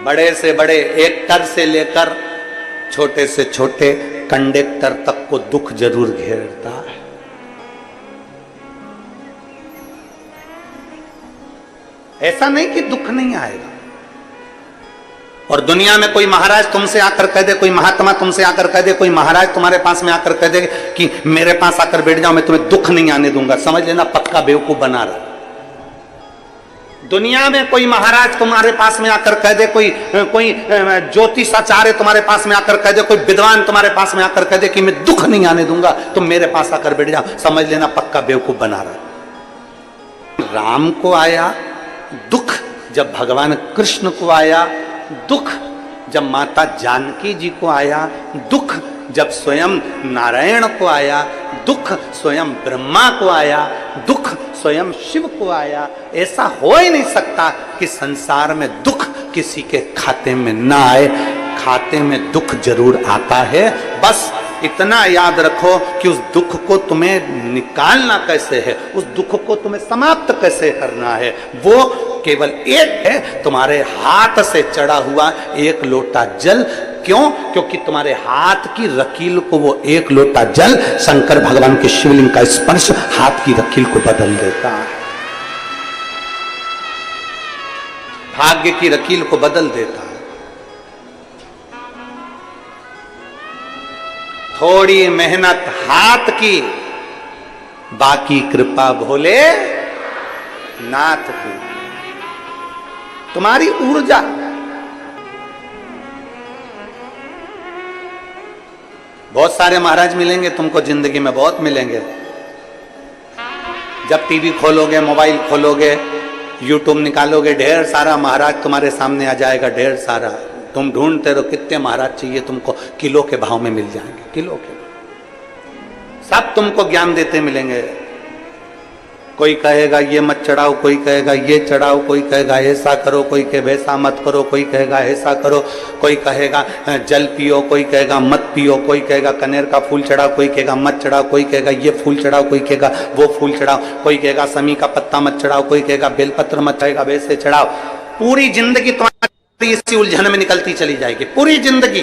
बड़े से बड़े एक्टर से लेकर छोटे से छोटे कंडक्टर तक को दुख जरूर घेरता है। ऐसा नहीं कि दुख नहीं आएगा। और दुनिया में कोई महाराज तुमसे आकर कह दे, कोई महात्मा तुमसे आकर कह दे, कोई महाराज तुम्हारे पास में आकर कह दे कि मेरे पास आकर बैठ जाओ, मैं तुम्हें दुख नहीं आने दूंगा, समझ लेना पक्का बेवकूफ बना रहा। दुनिया में कोई महाराज तुम्हारे पास में आकर कह दे, कोई ज्योतिषाचार्य तुम्हारे पास में आकर कह दे, कोई विद्वान तुम्हारे पास में आकर कह दे कि मैं दुख नहीं आने दूंगा, तुम मेरे पास आकर बैठ जाओ, समझ लेना पक्का बेवकूफ बना रहा। राम को आया दुख, जब भगवान कृष्ण को आया दुख, जब माता जानकी जी को आया दुख, जब स्वयं नारायण को आया दुख, स्वयं ब्रह्मा को आया दुख, स्वयं शिव को आया। ऐसा हो ही नहीं सकता कि संसार में दुख किसी के खाते में ना आए। खाते में दुख जरूर आता है, बस इतना याद रखो कि उस दुख को तुम्हें निकालना कैसे है, उस दुख को तुम्हें समाप्त कैसे करना है, वो केवल एक है, तुम्हारे हाथ से चढ़ा हुआ एक लोटा जल। क्यों? क्योंकि तुम्हारे हाथ की रकील को वो एक लोटा जल, शंकर भगवान के शिवलिंग का स्पर्श हाथ की रकील को बदल देता है, भाग्य की रकील को बदल देता है। थोड़ी मेहनत हाथ की, बाकी कृपा भोले नाथ की। तुम्हारी ऊर्जा, बहुत सारे महाराज मिलेंगे तुमको जिंदगी में, बहुत मिलेंगे। जब टीवी खोलोगे, मोबाइल खोलोगे, यूट्यूब निकालोगे, ढेर सारा महाराज तुम्हारे सामने आ जाएगा, ढेर सारा। तुम ढूंढते रहो कितने महाराज चाहिए तुमको, किलो के भाव में मिल जाएंगे, किलो के। सब तुमको ज्ञान देते मिलेंगे। कोई कहेगा ये मत चढ़ाओ, कोई कहेगा ये चढ़ाओ, कोई कहेगा ऐसा करो, कोई कहे वैसा मत करो, कोई कहेगा ऐसा करो, कोई कहेगा जल पियो, कोई कहेगा मत पियो, कोई कहेगा कनेर का फूल चढ़ाओ, कोई कहेगा मत चढ़ाओ, कोई कहेगा ये फूल चढ़ाओ, कोई कहेगा वो फूल चढ़ाओ, कोई कहेगा समी का पत्ता मत चढ़ाओ, कोई कहेगा बेलपत्र मत चढ़ेगा, वैसे चढ़ाओ। पूरी जिंदगी तुम्हारी इसी उलझन में निकलती चली जाएगी। पूरी जिंदगी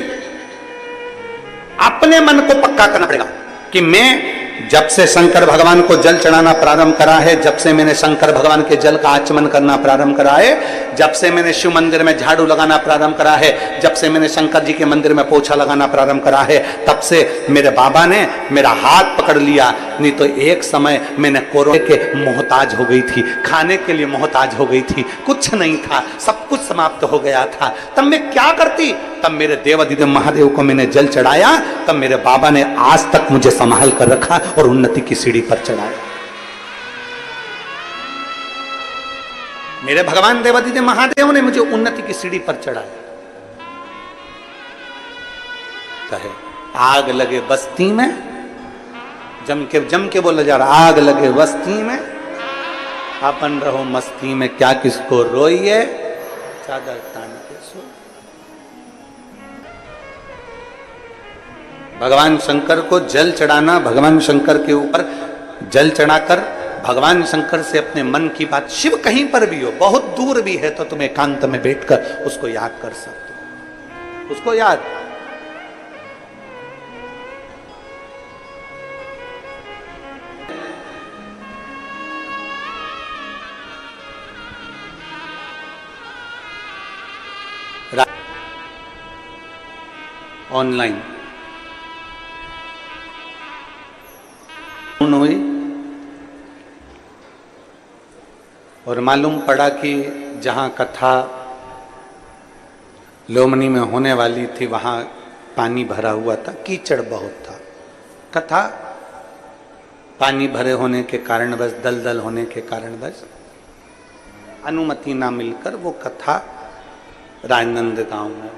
अपने मन को पक्का करना पड़ेगा कि मैं जब से शंकर भगवान को जल चढ़ाना प्रारंभ करा है, जब से मैंने शंकर भगवान के जल का आचमन करना प्रारंभ करा है, जब से मैंने शिव मंदिर में झाड़ू लगाना प्रारंभ करा है, जब से मैंने शंकर जी के मंदिर में पोछा लगाना प्रारंभ करा है, तब से मेरे बाबा ने मेरा हाथ पकड़ लिया। नहीं तो एक समय मैंने कोरोना के मोहताज हो गई थी, खाने के लिए मोहताज हो गई थी, कुछ नहीं था, सब कुछ समाप्त हो गया था। तब मैं क्या करती? तब मेरे देवाधिदेव महादेव को मैंने जल चढ़ाया, तब मेरे बाबा ने आज तक मुझे संभाल कर रखा और उन्नति की सीढ़ी पर चढ़ाया। मेरे भगवान देवाधिदेव महादेव ने मुझे उन्नति की सीढ़ी पर चढ़ाया। कहे आग लगे बस्ती में, जम के बोला जा रहा, आग लगे बस्ती में, अपन रहो मस्ती में, क्या किसको रोइए, चादर तान के सो। भगवान शंकर को जल चढ़ाना, भगवान शंकर के ऊपर जल चढ़ाकर भगवान शंकर से अपने मन की बात, शिव कहीं पर भी हो, बहुत दूर भी है तो तुम एकांत में बैठकर उसको याद कर सकते हो, उसको याद। ऑनलाइन हुई और मालूम पड़ा कि जहां कथा लोमनी में होने वाली थी वहां पानी भरा हुआ था, कीचड़ बहुत था। कथा पानी भरे होने के कारणवश, दलदल होने के कारणवश अनुमति ना मिलकर वो कथा राजनंद गांव में।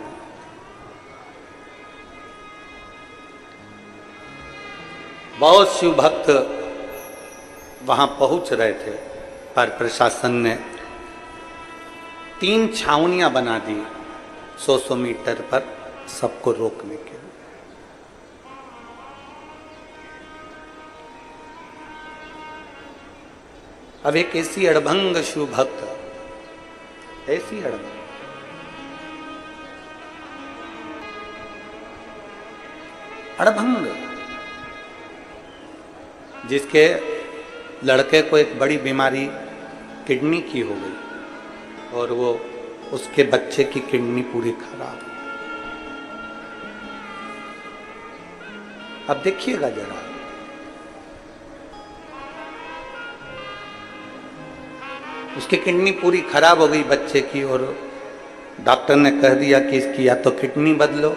बहुत शिव भक्त वहां पहुंच रहे थे, पर प्रशासन ने 3 छावनियां बना दी 100 मीटर पर सबको रोकने के लिए। अब एक ऐसी अड़भंग शिव भक्त, ऐसी अड़भंग, जिसके लड़के को एक बड़ी बीमारी किडनी की हो गई और वो उसके बच्चे की किडनी पूरी खराब। अब देखिएगा जरा, उसकी किडनी पूरी खराब हो गई बच्चे की, और डॉक्टर ने कह दिया कि इसकी या तो किडनी बदलो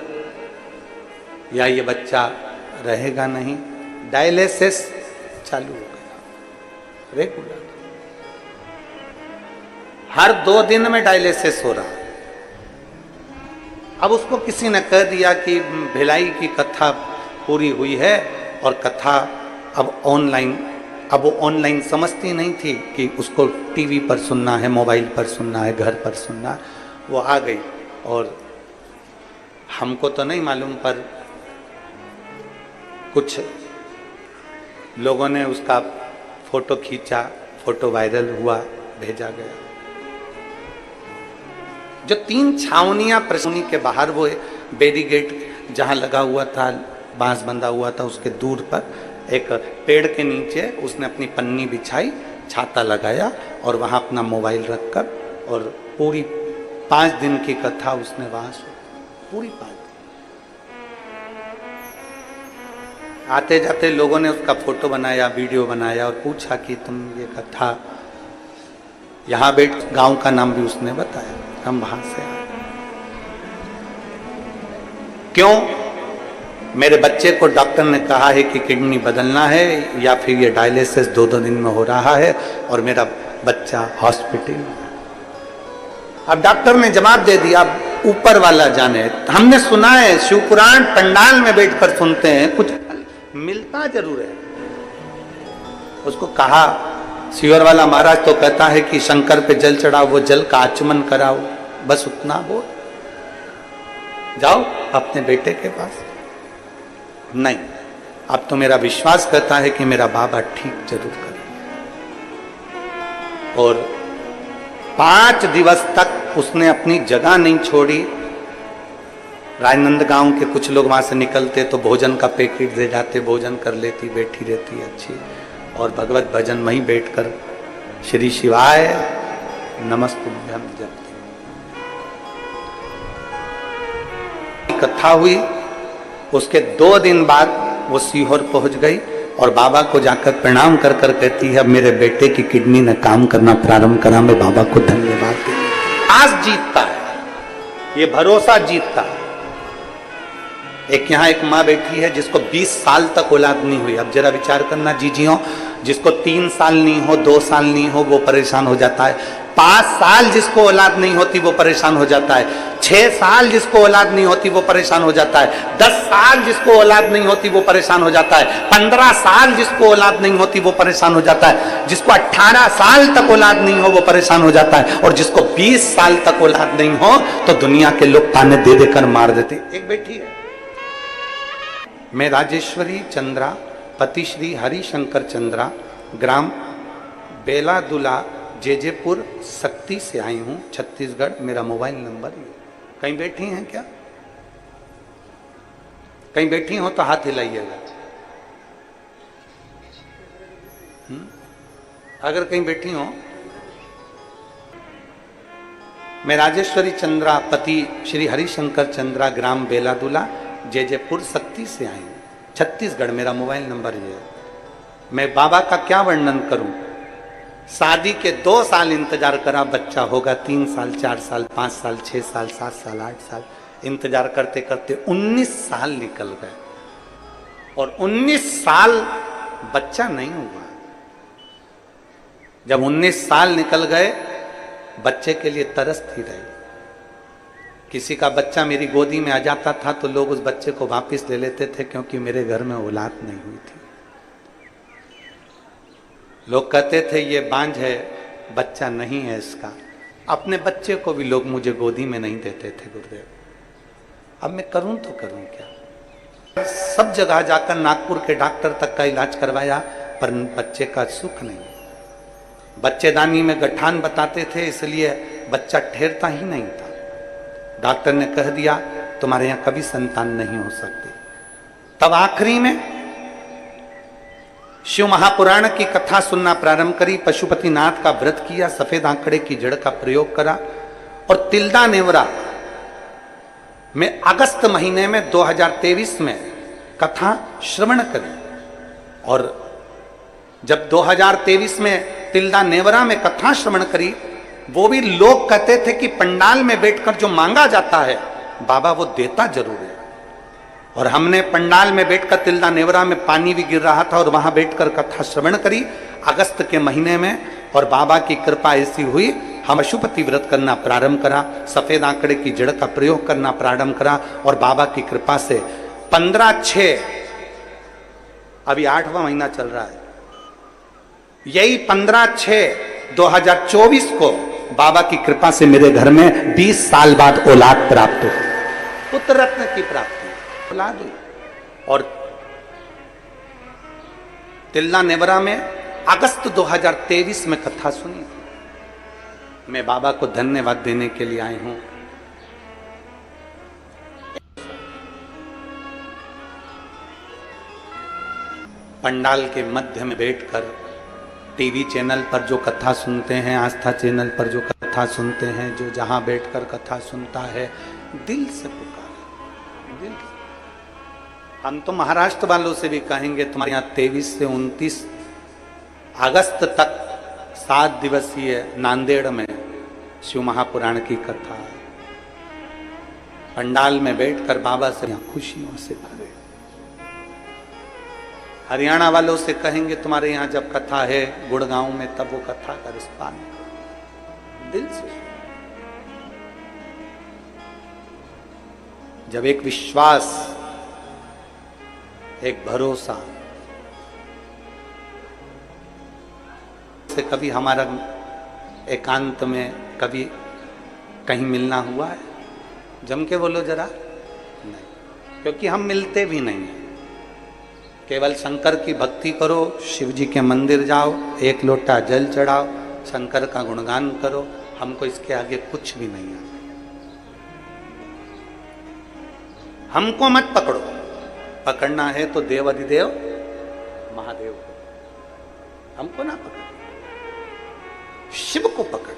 या ये बच्चा रहेगा नहीं। डायलिसिस चालू हो गया रेगुलर, हर 2 दिन में डायलिसिस हो रहा। अब उसको किसी ने कह दिया कि भिलाई की कथा पूरी हुई है और कथा अब ऑनलाइन, अब वो ऑनलाइन समझती नहीं थी कि उसको टीवी पर सुनना है, मोबाइल पर सुनना है, घर पर सुनना है। वो आ गई और हमको तो नहीं मालूम, पर कुछ लोगों ने उसका फोटो खींचा, फोटो वायरल हुआ, भेजा गया। जो 3 छावनियां प्रसूनी के बाहर, वो बैरिकेड जहां लगा हुआ था, बांस बंधा हुआ था, उसके दूर पर एक पेड़ के नीचे उसने अपनी पन्नी बिछाई, छाता लगाया और वहां अपना मोबाइल रखकर, और पूरी 5 दिन की कथा उसने वहां सुनी, पूरी 5 दिन। आते जाते लोगों ने उसका फोटो बनाया, वीडियो बनाया और पूछा कि तुम ये कथा यहां बैठ, गांव का नाम भी उसने बताया, हम वहां से आए। क्यों? मेरे बच्चे को डॉक्टर ने कहा है कि किडनी बदलना है या फिर ये डायलिसिस 2-2 दिन में हो रहा है और मेरा बच्चा हॉस्पिटल में। अब डॉक्टर ने जवाब दे दिया, ऊपर वाला जाने। हमने सुना है, शिवपुराण पंडाल में बैठकर सुनते हैं, कुछ मिलता जरूर है। उसको कहा, शिवर वाला महाराज तो कहता है कि शंकर पे जल चढ़ाओ, वो जल का आचमन कराओ, बस उतना बोल, जाओ अपने बेटे के पास। नहीं, अब तो मेरा विश्वास करता है कि मेरा बाबा ठीक जरूर करे। और 5 दिवस तक उसने अपनी जगह नहीं छोड़ी। राजनंद गांव के कुछ लोग वहां से निकलते तो भोजन का पैकेट दे जाते, भोजन कर लेती, बैठी रहती अच्छी, और भगवत भजन वहीं बैठकर श्री शिवाय नमस्तुभ्यम जपती। कथा हुई, उसके 2 दिन बाद वो सीहोर पहुंच गई और बाबा को जाकर प्रणाम कर कर कहती है, अब मेरे बेटे की किडनी ने काम करना प्रारंभ करा, मैं बाबा को धन्यवाद देती। आज जीतता है, ये भरोसा जीतता है। एक यहाँ एक माँ बैठी है जिसको 20 साल तक औलाद नहीं हुई। अब जरा विचार करना जीजियों, जिसको 3 साल नहीं हो, 2 साल नहीं हो, वो परेशान हो जाता है। 5 साल जिसको औलाद नहीं होती वो परेशान हो जाता है। 6 साल जिसको औलाद नहीं होती वो परेशान हो जाता है। 10 साल जिसको औलाद नहीं होती वो परेशान हो जाता है। 15 साल जिसको औलाद नहीं होती वो परेशान हो जाता है। जिसको 18 साल तक औलाद नहीं हो वो परेशान हो जाता है। और जिसको 20 साल तक औलाद नहीं हो तो दुनिया के लोग ताने दे देकर मार देते। एक बेटी है, मैं राजेश्वरी चंद्रा, पति श्री हरिशंकर चंद्रा, ग्राम बेलादुला, जेजेपुर, शक्ति से आई हूं, छत्तीसगढ़। मेरा मोबाइल नंबर है। कहीं बैठी हैं क्या? कहीं बैठी हो तो हाथ हिलाइएगा। अगर कहीं बैठी हो। मैं राजेश्वरी चंद्रा, पति श्री हरिशंकर चंद्रा, ग्राम बेलादुला, जेजेपुर, शक्ति से आई हूं, छत्तीसगढ़। मेरा मोबाइल नंबर ये है। मैं बाबा का क्या वर्णन करूं। शादी के 2 साल इंतजार करा, बच्चा होगा 3 साल, 4 साल, 5 साल, 6 साल, 7 साल, 8 साल, इंतजार करते करते 19 साल निकल गए और 19 साल बच्चा नहीं हुआ। जब 19 साल निकल गए, बच्चे के लिए तरसती रही। किसी का बच्चा मेरी गोदी में आ जाता था तो लोग उस बच्चे को वापस ले लेते थे, क्योंकि मेरे घर में औलाद नहीं हुई थी। लोग कहते थे ये बांझ है, बच्चा नहीं है इसका। अपने बच्चे को भी लोग मुझे गोदी में नहीं देते थे गुरुदेव। अब मैं करूं तो करूं क्या। सब जगह जाकर नागपुर के डॉक्टर तक का इलाज करवाया, पर बच्चे का सुख नहीं। बच्चेदानी में गठान बताते थे, इसलिए बच्चा ठहरता ही नहीं था। डॉक्टर ने कह दिया तुम्हारे यहां कभी संतान नहीं हो सकती। तब आखिरी में शिव महापुराण की कथा सुनना प्रारंभ करी, पशुपतिनाथ का व्रत किया, सफेद आंकड़े की जड़ का प्रयोग करा और तिल्दा नेवरा में अगस्त महीने में 2023 में कथा श्रवण करी। और जब 2023 में तिल्दा नेवरा में कथा श्रवण करी, वो भी लोग कहते थे कि पंडाल में बैठकर जो मांगा जाता है बाबा वो देता जरूर है। और हमने पंडाल में बैठकर तिल्दा नेवरा में पानी भी गिर रहा था और वहां बैठकर कथा श्रवण करी अगस्त के महीने में, और बाबा की कृपा ऐसी हुई हम पशुपति व्रत करना प्रारंभ करा, सफेद आंकड़े की जड़ का प्रयोग करना प्रारंभ करा, और बाबा की कृपा से 15/6 अभी 8वां महीना चल रहा है, यही 15/6/2024 को बाबा की कृपा से मेरे घर में 20 साल बाद औलाद प्राप्त हो, पुत्र रत्न की प्राप्ति औलाद हुई। और तिल्दा नेवरा में अगस्त 2023 में कथा सुनी। मैं बाबा को धन्यवाद देने के लिए आई हूं। पंडाल के मध्य में बैठकर टीवी चैनल पर जो कथा सुनते हैं, आस्था चैनल पर जो कथा सुनते हैं, जो जहां बैठकर कथा सुनता है, दिल से पुकारे, दिल से। हम तो महाराष्ट्र वालों से भी कहेंगे तुम्हारे यहाँ 23 से 29 अगस्त तक 7 दिवसीय नांदेड़ में शिव महापुराण की कथा है। पंडाल में बैठकर बाबा से खुशियों से भरे। हरियाणा वालों से कहेंगे तुम्हारे यहाँ जब कथा है गुड़गांव में, तब वो कथा का रिस्पान दिल से। जब एक विश्वास, एक भरोसा से कभी हमारा एकांत में कभी कहीं मिलना हुआ है? जम के बोलो जरा। नहीं, क्योंकि हम मिलते भी नहीं हैं। केवल शंकर की भक्ति करो, शिव जी के मंदिर जाओ, एक लोटा जल चढ़ाओ, शंकर का गुणगान करो, हमको इसके आगे कुछ भी नहीं आता। हमको मत पकड़ो, पकड़ना है तो देव अधिदेव महादेव को, हमको ना पकड़ो, शिव को पकड़ो।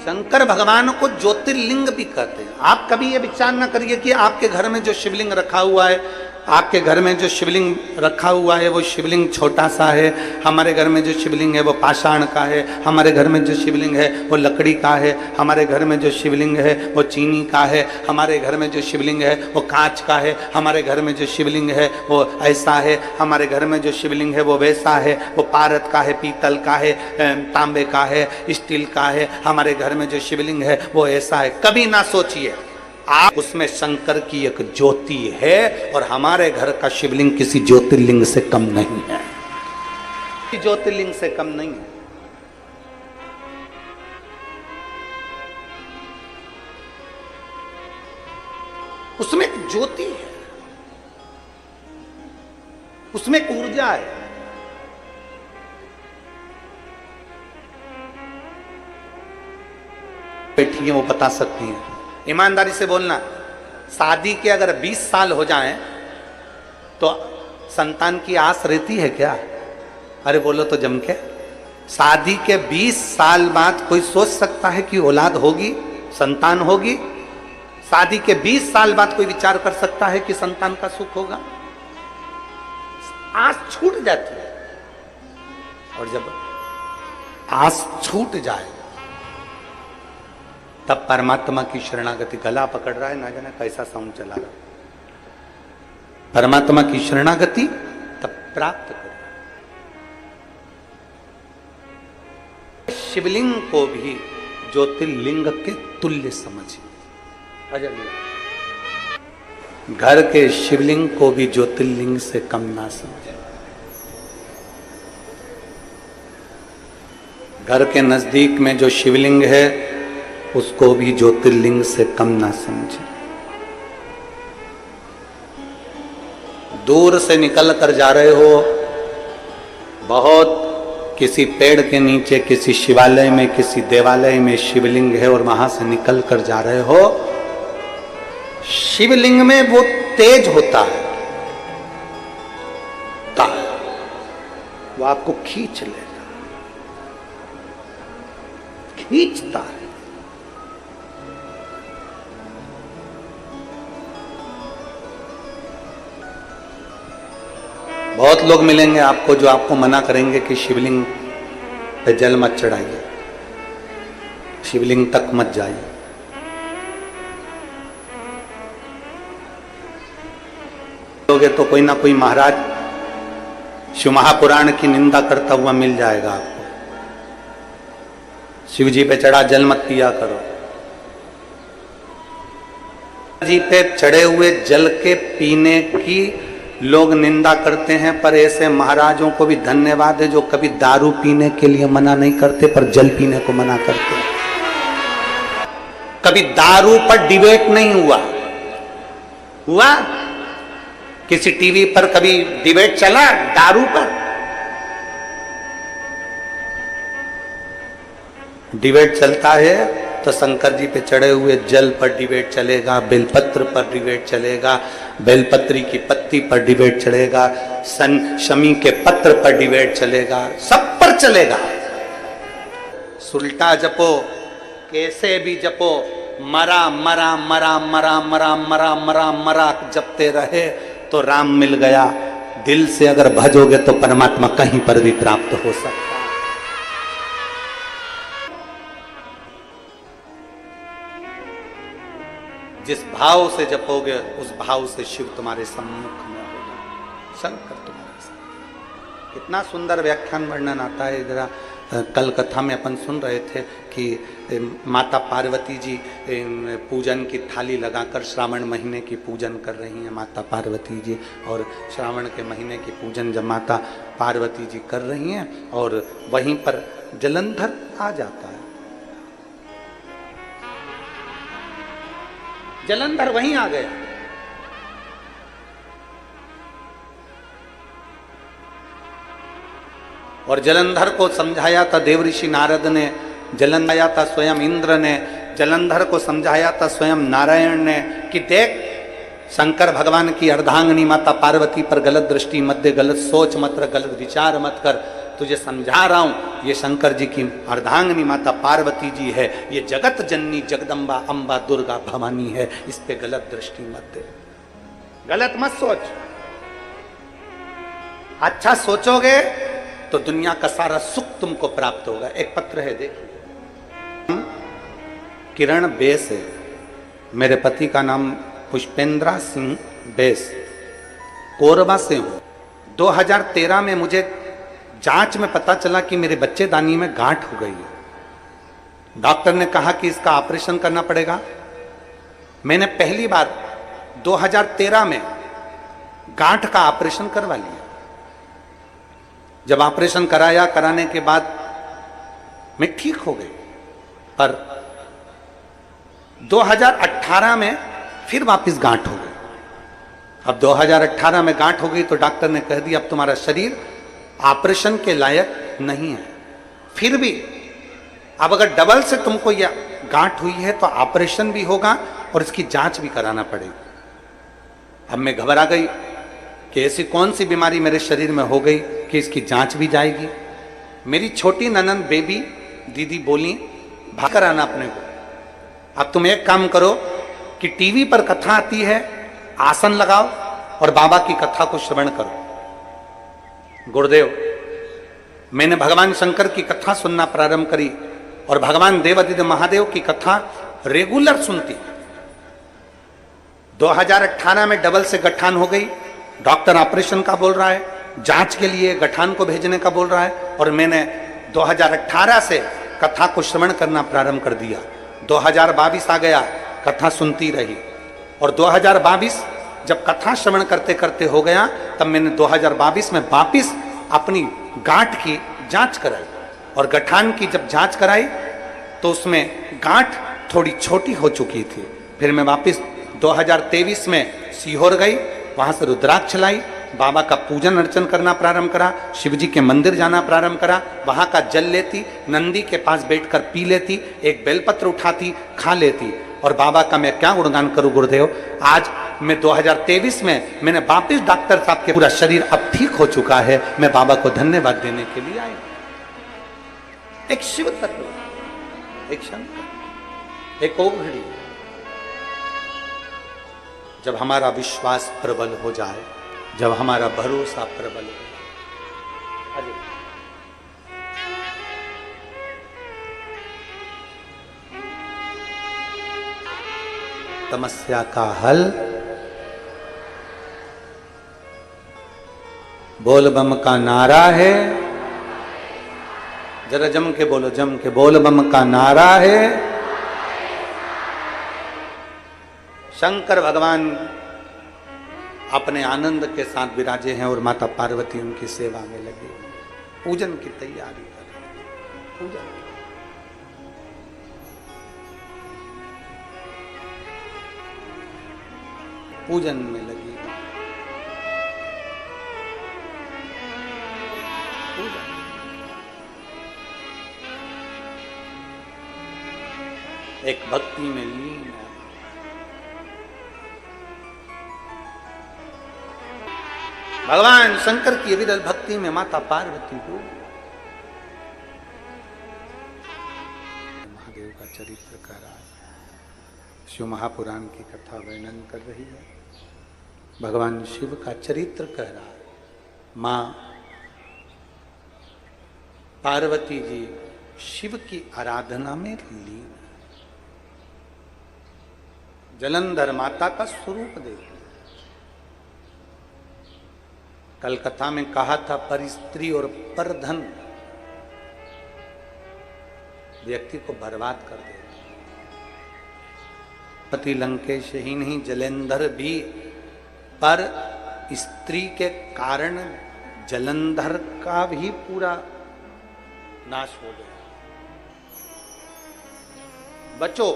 शंकर भगवान को ज्योतिर्लिंग भी कहते हैं। आप कभी ये विचार ना करिए कि आपके घर में जो शिवलिंग रखा हुआ है, आपके घर में जो शिवलिंग रखा हुआ है वो शिवलिंग छोटा सा है, हमारे घर में जो शिवलिंग है वो पाषाण का है, हमारे घर में जो शिवलिंग है वो लकड़ी का है, हमारे घर में जो शिवलिंग है वो चीनी का है, हमारे घर में जो शिवलिंग है वो कांच का है, हमारे घर में जो शिवलिंग है वो ऐसा है, हमारे घर में जो शिवलिंग है वो वैसा है, वो पारद का है, पीतल का है, तांबे का है, स्टील का है, हमारे घर में जो शिवलिंग है वो ऐसा है। कभी ना सोचिए, आप उसमें शंकर की एक ज्योति है और हमारे घर का शिवलिंग किसी ज्योतिर्लिंग से कम नहीं है, ज्योतिर्लिंग से कम नहीं है। उसमें एक ज्योति है, उसमें एक ऊर्जा है। बैठी वो बता सकती हैं। ईमानदारी से बोलना, शादी के अगर 20 साल हो जाएं तो संतान की आस रहती है क्या? अरे बोलो तो जम के। शादी के 20 साल बाद कोई सोच सकता है कि औलाद होगी, संतान होगी? शादी के 20 साल बाद कोई विचार कर सकता है कि संतान का सुख होगा? आस छूट जाती है। और जब आस छूट जाए तब परमात्मा की शरणागति, गला पकड़ रहा है, ना जाने कैसा साउंड चला रहा, परमात्मा की शरणागति तब प्राप्त कर। शिवलिंग को भी ज्योतिर्लिंग के तुल्य समझिए। घर के शिवलिंग को भी ज्योतिर्लिंग से कम ना समझे। घर के नजदीक में जो शिवलिंग है उसको भी ज्योतिर्लिंग से कम ना समझे। दूर से निकल कर जा रहे हो, बहुत किसी पेड़ के नीचे, किसी शिवालय में, किसी देवालय में शिवलिंग है और वहां से निकल कर जा रहे हो, शिवलिंग में वो तेज होता है, वो आपको खींच लेता, खींचता है। बहुत लोग मिलेंगे आपको जो आपको मना करेंगे कि शिवलिंग पे जल मत चढ़ाइए, शिवलिंग तक मत जाइए। तो कोई ना कोई महाराज शिव महापुराण की निंदा करता हुआ मिल जाएगा आपको। शिव जी पे चढ़ा जल मत पिया करो। जी पे चढ़े हुए जल के पीने की लोग निंदा करते हैं, पर ऐसे महाराजों को भी धन्यवाद है जो कभी दारू पीने के लिए मना नहीं करते पर जल पीने को मना करते हैं। कभी दारू पर डिबेट नहीं हुआ किसी टीवी पर कभी डिबेट चला दारू पर? डिबेट चलता है तो शंकर जी पे चढ़े हुए जल पर डिबेट चलेगा, बेलपत्र पर डिबेट चलेगा, बेलपत्री की पत्ती पर डिबेट चलेगा, शमी के पत्र पर डिबेट चलेगा, सब पर चलेगा। सुलटा जपो, कैसे भी जपो, मरा मरा मरा मरा मरा मरा मरा मरा जपते रहे तो राम मिल गया। दिल से अगर भजोगे तो परमात्मा कहीं पर भी प्राप्त हो सकता है। जिस भाव से जपोगे उस भाव से शिव तुम्हारे सम्मुख में होगा, शंकर तुम्हारे साथ। कितना सुंदर व्याख्यान वर्णन आता है। जरा कल कथा में अपन सुन रहे थे कि माता पार्वती जी पूजन की थाली लगाकर श्रावण महीने की पूजन कर रही हैं माता पार्वती जी। और श्रावण के महीने की पूजन जब माता पार्वती जी कर रही हैं और वहीं पर जलंधर आ जाता है। जलंधर वहीं आ गया। और जलंधर को समझाया था देवऋषि नारद ने, जलंधर था स्वयं इंद्र ने, जलंधर को समझाया था स्वयं नारायण ने कि देख शंकर भगवान की अर्धांगिनी माता पार्वती पर गलत दृष्टि मत दे, गलत सोच मत कर, गलत विचार मत कर। तुझे समझा रहा हूं ये शंकर जी की अर्धांगिनी माता पार्वती जी है, ये जगत जननी जगदम्बा अंबा दुर्गा भवानी है, इस पे गलत दृष्टि मत दे, गलत मत सोच। अच्छा सोचोगे तो दुनिया का सारा सुख तुमको प्राप्त होगा। एक पत्र है देखिए, किरण बेस है, मेरे पति का नाम पुष्पेंद्रा सिंह बेस, कोरबा से हूं। 2013 में मुझे जांच में पता चला कि मेरे बच्चेदानी में गांठ हो गई है। डॉक्टर ने कहा कि इसका ऑपरेशन करना पड़ेगा। मैंने पहली बार 2013 में गांठ का ऑपरेशन करवा लिया। जब ऑपरेशन कराया, कराने के बाद मैं ठीक हो गई, पर 2018 में फिर वापस गांठ हो गई। अब 2018 में गांठ हो गई तो डॉक्टर ने कह दिया अब तुम्हारा शरीर ऑपरेशन के लायक नहीं है। फिर भी अब अगर डबल से तुमको यह गांठ हुई है तो ऑपरेशन भी होगा और इसकी जांच भी कराना पड़ेगी। अब मैं घबरा गई कि ऐसी कौन सी बीमारी मेरे शरीर में हो गई कि इसकी जांच भी जाएगी। मेरी छोटी ननंद बेबी दीदी बोली भाग कर आना अपने को। अब तुम एक काम करो कि टीवी पर कथा आती है, आसन लगाओ और बाबा की कथा को श्रवण करो। गुरुदेव, मैंने भगवान शंकर की कथा सुनना प्रारंभ करी और भगवान देवादिदेव महादेव की कथा रेगुलर सुनती। 2018 में डबल से गठान हो गई, डॉक्टर ऑपरेशन का बोल रहा है, जांच के लिए गठान को भेजने का बोल रहा है, और मैंने 2018 से कथा को श्रवण करना प्रारंभ कर दिया। 2022 आ गया, कथा सुनती रही, और 2022 जब कथा श्रवण करते करते हो गया तब मैंने 2022 में वापिस अपनी गांठ की जांच कराई। और गठान की जब जांच कराई तो उसमें गांठ थोड़ी छोटी हो चुकी थी। फिर मैं वापिस 2023 में सीहोर गई, वहां से रुद्राक्ष लाई, बाबा का पूजन अर्चन करना प्रारंभ करा, शिव जी के मंदिर जाना प्रारंभ करा, वहां का जल लेती, नंदी के पास बैठकर पी लेती, एक बेलपत्र उठाती, खा लेती। और बाबा का मैं क्या गुणगान करूं गुरुदेव। आज मैं 2023 में मैंने वापिस डॉक्टर साहब के पूरा शरीर अब ठीक हो चुका है, मैं बाबा को धन्यवाद देने के लिए आई। एक शिव तत्व, एक शंकर, एक ओघड़ी। जब हमारा विश्वास प्रबल हो जाए जब हमारा भरोसा प्रबल हो। समस्या का हल बोल बम का नारा है। जरा जम के बोलो, जम के बोल बम का नारा है। शंकर भगवान अपने आनंद के साथ विराजे हैं और माता पार्वती उनकी सेवा में लगी, पूजन की तैयारी कर रही है। पूजन पूजन में लगी। पूजन एक भक्ति में लीन है। भगवान शंकर की विरल भक्ति में माता पार्वती को महादेव का चरित्र कर रहा है। शिव महापुराण की कथा वर्णन कर रही है। भगवान शिव का चरित्र कह रहा है। मां पार्वती जी शिव की आराधना में लीन। जलंधर माता का स्वरूप देखो। कल कथा में कहा था, पर स्त्री और पर धन व्यक्ति को बर्बाद कर देगा। पति लंकेश ही नहीं, जलेंधर भी पर स्त्री के कारण जलंधर का भी पूरा नाश हो गया। बचो।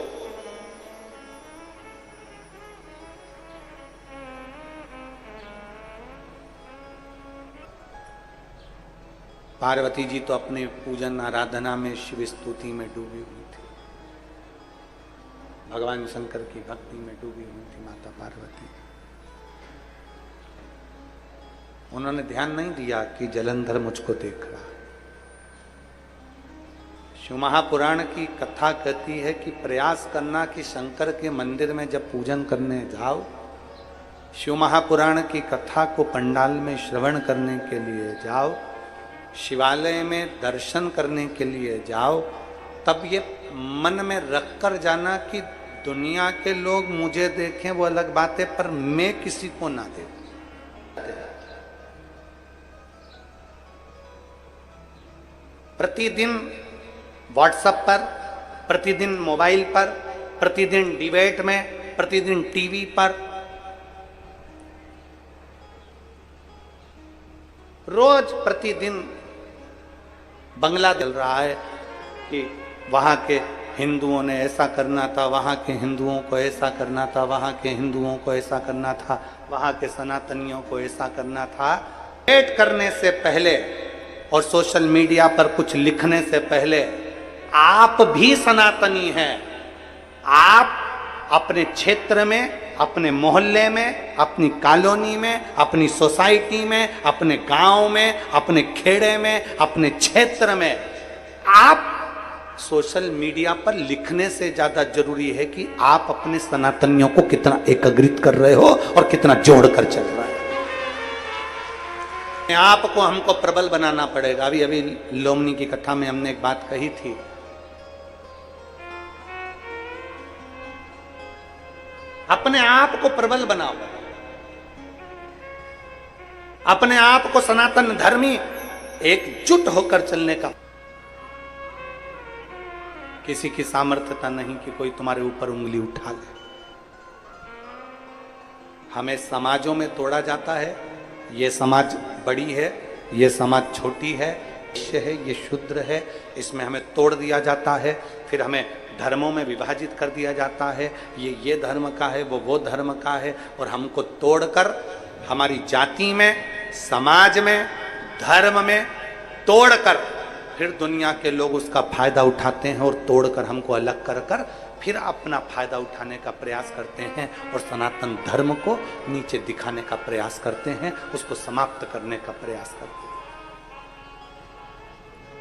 पार्वती जी तो अपने पूजन आराधना में, शिव स्तुति में डूबी हुई थी। भगवान शंकर की भक्ति में डूबी हुई थी माता पार्वती। उन्होंने ध्यान नहीं दिया कि जलंधर मुझको देख रहा। शिव महापुराण की कथा कहती है कि प्रयास करना कि शंकर के मंदिर में जब पूजन करने जाओ, शिव महापुराण की कथा को पंडाल में श्रवण करने के लिए जाओ, शिवालय में दर्शन करने के लिए जाओ, तब ये मन में रख कर जाना कि दुनिया के लोग मुझे देखें वो अलग बात है, पर मैं किसी को ना देखूं। प्रतिदिन व्हाट्सएप पर, प्रतिदिन मोबाइल पर, प्रतिदिन डिबेट में, प्रतिदिन टीवी पर, रोज प्रतिदिन बंगला चल रहा है कि वहां के हिंदुओं ने ऐसा करना था, वहां के हिंदुओं को ऐसा करना था, वहां के हिंदुओं को ऐसा करना था, वहां के सनातनियों को ऐसा करना था। डेट करने से पहले और सोशल मीडिया पर कुछ लिखने से पहले आप भी सनातनी हैं। आप अपने क्षेत्र में, अपने मोहल्ले में, अपनी कॉलोनी में, अपनी सोसाइटी में, अपने गांव में, अपने खेड़े में, अपने क्षेत्र में, आप सोशल मीडिया पर लिखने से ज्यादा जरूरी है कि आप अपने सनातनियों को कितना एकीकृत कर रहे हो और कितना जोड़ कर चल रहा है। आपको हमको प्रबल बनाना पड़ेगा। अभी लोमनी की कथा में हमने एक बात कही थी, अपने आप को प्रबल बनाओ, अपने आप को सनातन धर्मी एकजुट होकर चलने का। किसी की सामर्थ्यता नहीं कि कोई तुम्हारे ऊपर उंगली उठा ले। हमें समाजों में तोड़ा जाता है, ये समाज बड़ी है, ये समाज छोटी है, ये शूद्र है, इसमें हमें तोड़ दिया जाता है। फिर हमें धर्मों में विभाजित कर दिया जाता है, ये धर्म का है, वो धर्म का है, और हमको तोड़कर हमारी जाति में, समाज में, धर्म में तोड़कर फिर दुनिया के लोग उसका फायदा उठाते हैं और तोड़कर हमको अलग कर कर फिर अपना फायदा उठाने का प्रयास करते हैं और सनातन धर्म को नीचे दिखाने का प्रयास करते हैं, उसको समाप्त करने का प्रयास करते हैं।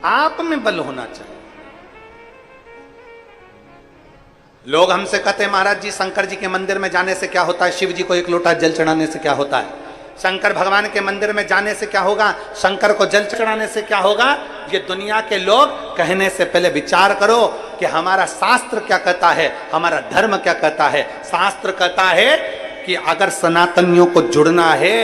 आप में बल होना चाहिए। लोग हमसे कहते हैं महाराज जी शंकर जी के मंदिर में जाने से क्या होता है, शिव जी को एक लोटा जल चढ़ाने से क्या होता है। शंकर भगवान के मंदिर में जाने से क्या होगा, शंकर को जल चढ़ाने से क्या होगा, ये दुनिया के लोग कहने से पहले विचार करो कि हमारा शास्त्र क्या कहता है, हमारा धर्म क्या कहता है। शास्त्र कहता है कि अगर सनातनियों को जुड़ना है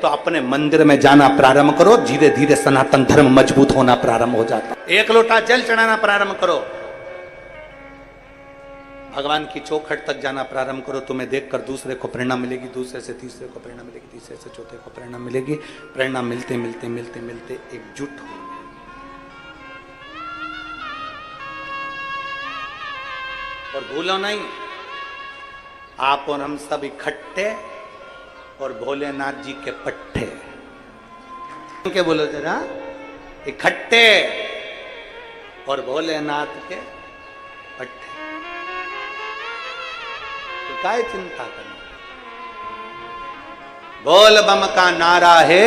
तो अपने मंदिर में जाना प्रारंभ करो, धीरे धीरे सनातन धर्म मजबूत होना प्रारंभ हो जाता। एक लोटा जल चढ़ाना प्रारंभ करो, भगवान की चौखट तक जाना प्रारंभ करो, तुम्हें देखकर दूसरे को प्रेरणा मिलेगी, दूसरे से तीसरे को प्रेरणा मिलेगी, तीसरे से चौथे को प्रेरणा मिलेगी। प्रेरणा मिलते मिलते मिलते मिलते एकजुट हो। और भूलो नहीं, आप और हम सब इकट्ठे और भोलेनाथ जी के पट्टे। क्या बोलो जरा, इकट्ठे और भोलेनाथ के पट्टे। तो काय चिंता करना, बोल बम का नारा है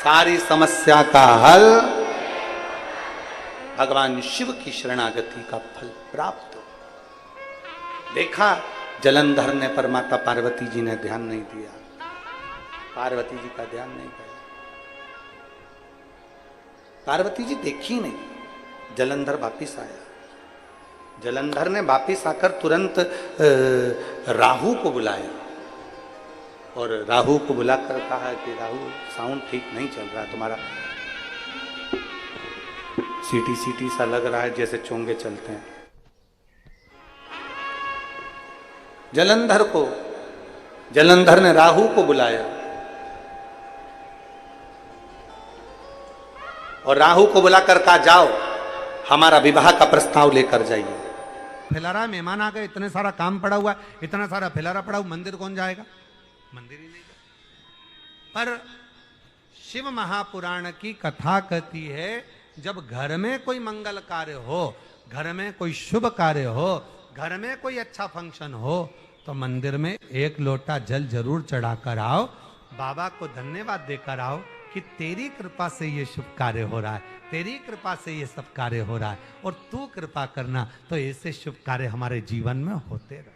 सारी समस्या का हल, भगवान शिव की शरणागति का फल प्राप्त हो। देखा जलंधर ने पर माता पार्वती जी ने ध्यान नहीं दिया, पार्वती जी का ध्यान नहीं किया, पार्वती जी देखी नहीं, जलंधर वापिस आया। जलंधर ने वापिस आकर तुरंत राहु को बुलाया और राहु को बुलाकर कहा कि राहु, साउंड ठीक नहीं चल रहा तुम्हारा, सीटी सीटी सा लग रहा है जैसे चोंगे चलते हैं। जलंधर ने राहु को बुलाया और राहु को बुलाकर कहा जाओ हमारा विवाह का प्रस्ताव लेकर जाइए। फिलारा मेहमान आ गए, इतने सारा काम पड़ा हुआ, इतना सारा फिलारा पड़ा हुआ, मंदिर कौन जाएगा, मंदिर ही नहीं जाएगा। पर शिव महापुराण की कथा कहती है जब घर में कोई मंगल कार्य हो, घर में कोई शुभ कार्य हो, घर में कोई अच्छा फंक्शन हो, तो मंदिर में एक लोटा जल जरूर चढ़ाकर आओ, बाबा को धन्यवाद देकर आओ कि तेरी कृपा से ये शुभ कार्य हो रहा है, तेरी कृपा से ये सब कार्य हो रहा है, और तू कृपा करना तो ऐसे शुभ कार्य हमारे जीवन में होते रहे।